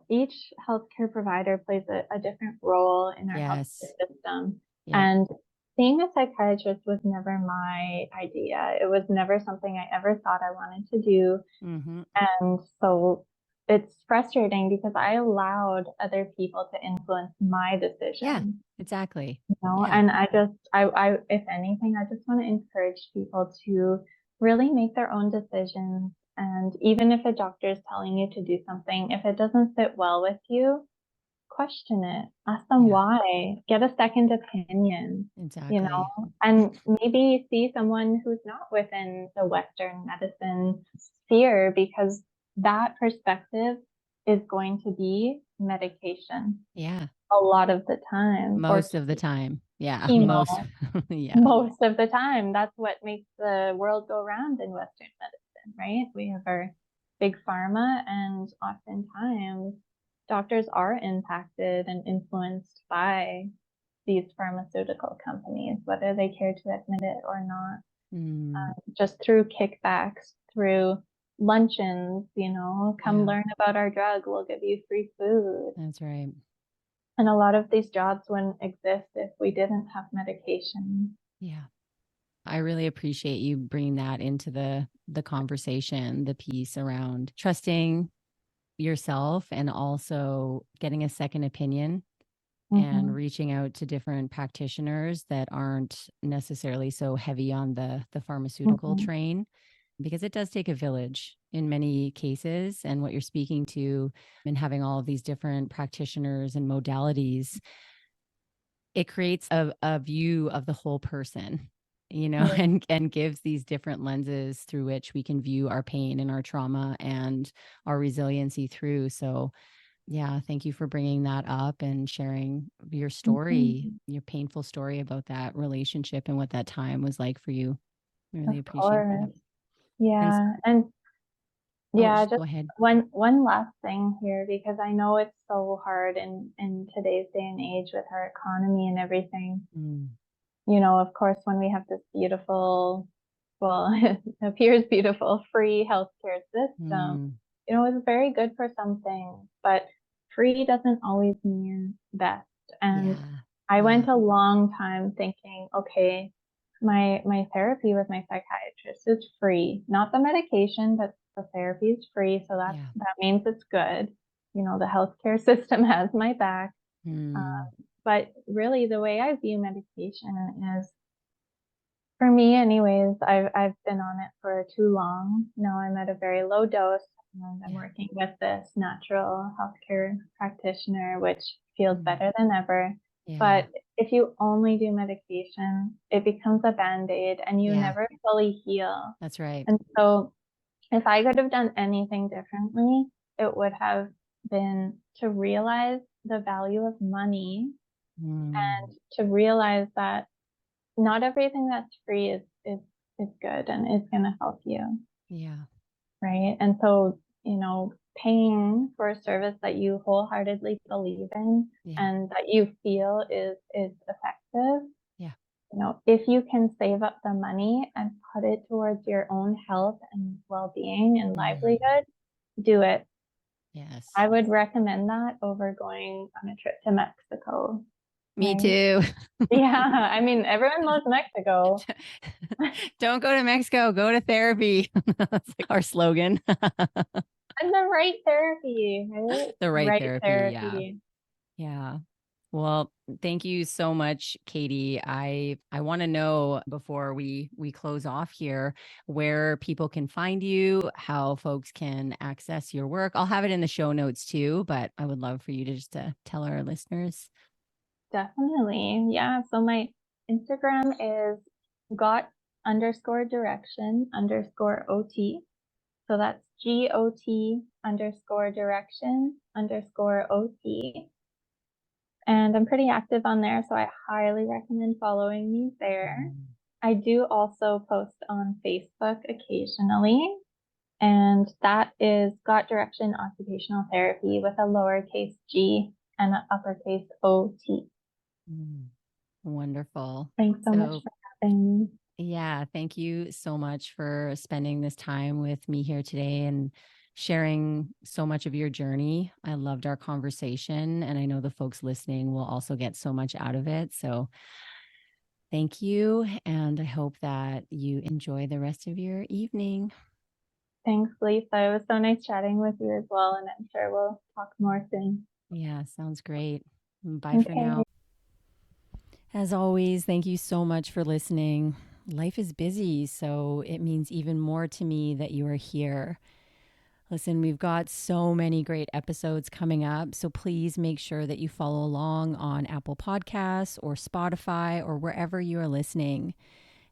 Speaker 2: each healthcare provider plays a different role in our
Speaker 1: Yes.
Speaker 2: healthcare system.
Speaker 1: Yeah.
Speaker 2: And seeing a psychiatrist was never my idea. It was never something I ever thought I wanted to do.
Speaker 1: Mm-hmm.
Speaker 2: And so it's frustrating because I allowed other people to influence my decision.
Speaker 1: Yeah, exactly.
Speaker 2: Yeah.
Speaker 1: Yeah.
Speaker 2: And I, if anything, I just want to encourage people to really make their own decisions. And even if a doctor is telling you to do something, if it doesn't sit well with you, question it, ask them why, get a second opinion,
Speaker 1: Exactly.
Speaker 2: and maybe see someone who's not within the Western medicine sphere, because that perspective is going to be medication
Speaker 1: Yeah.
Speaker 2: a lot of the time,
Speaker 1: Most of the time. Yeah.
Speaker 2: chemo
Speaker 1: Most. Yeah.
Speaker 2: most of the time. That's what makes the world go round in Western medicine, right? We have our big pharma, and oftentimes doctors are impacted and influenced by these pharmaceutical companies, whether they care to admit it or not. Just through kickbacks, through luncheons, come learn about our drug, we'll give you free food.
Speaker 1: That's right.
Speaker 2: And a lot of these jobs wouldn't exist if we didn't have medication.
Speaker 1: Yeah. I really appreciate you bringing that into the conversation, the piece around trusting yourself and also getting a second opinion and reaching out to different practitioners that aren't necessarily so heavy on the pharmaceutical train, because it does take a village in many cases. And what you're speaking to and having all of these different practitioners and modalities, it creates a view of the whole person, and gives these different lenses through which we can view our pain and our trauma and our resiliency through. So yeah, thank you for bringing that up and sharing your story, your painful story about that relationship and what that time was like for you. I really appreciate that.
Speaker 2: Yeah. And yeah, just
Speaker 1: go ahead.
Speaker 2: one last thing here, because I know it's so hard in today's day and age with our economy and everything. Of course, when we have this beautiful, well, it appears beautiful, free healthcare system, it's very good for some things, but free doesn't always mean best. And I went a long time thinking, okay, my therapy with my psychiatrist is free, not the medication, but the therapy is free. So that means it's good. The healthcare system has my back. But really, the way I view medication is, for me anyways, I've been on it for too long. Now I'm at a very low dose, and I'm working with this natural healthcare practitioner, which feels better than ever. But if you only do medication, it becomes a band-aid and you never fully heal.
Speaker 1: That's right.
Speaker 2: And so if I could have done anything differently, it would have been to realize the value of money and to realize that not everything that's free is good and is going to help you.
Speaker 1: Yeah.
Speaker 2: Right. And so, paying for a service that you wholeheartedly believe in and that you feel is effective.
Speaker 1: Yeah.
Speaker 2: If you can save up the money and put it towards your own health and well-being and livelihood, do it.
Speaker 1: Yes.
Speaker 2: I would recommend that over going on a trip to Mexico.
Speaker 1: Me too.
Speaker 2: Yeah. I mean, everyone loves Mexico.
Speaker 1: Don't go to Mexico, go to therapy. That's like our slogan.
Speaker 2: And the right therapy, right?
Speaker 1: The right therapy. Yeah. Yeah. Well, thank you so much, Katie. I want to know before we close off here where people can find you, how folks can access your work. I'll have it in the show notes too, but I would love for you to just tell our listeners.
Speaker 2: Definitely. Yeah. So my Instagram is got_direction_OT. So that's GOT_direction_OT. And I'm pretty active on there, so I highly recommend following me there. I do also post on Facebook occasionally, and that is Got Direction Occupational Therapy with a lowercase g and an uppercase OT.
Speaker 1: Wonderful.
Speaker 2: Thanks so much for having me.
Speaker 1: Yeah, thank you so much for spending this time with me here today and sharing so much of your journey. I loved our conversation, and I know the folks listening will also get so much out of it. So thank you, and I hope that you enjoy the rest of your evening.
Speaker 2: Thanks, Lisa. It was so nice chatting with you as well, and I'm sure we'll talk more soon.
Speaker 1: Yeah, sounds great. Bye for now. As always, thank you so much for listening. Life is busy, so it means even more to me that you are here. Listen, we've got so many great episodes coming up, so please make sure that you follow along on Apple Podcasts or Spotify or wherever you are listening.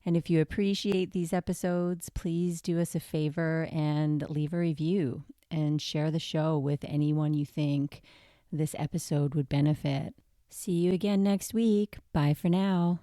Speaker 1: And if you appreciate these episodes, please do us a favor and leave a review and share the show with anyone you think this episode would benefit. See you again next week. Bye for now.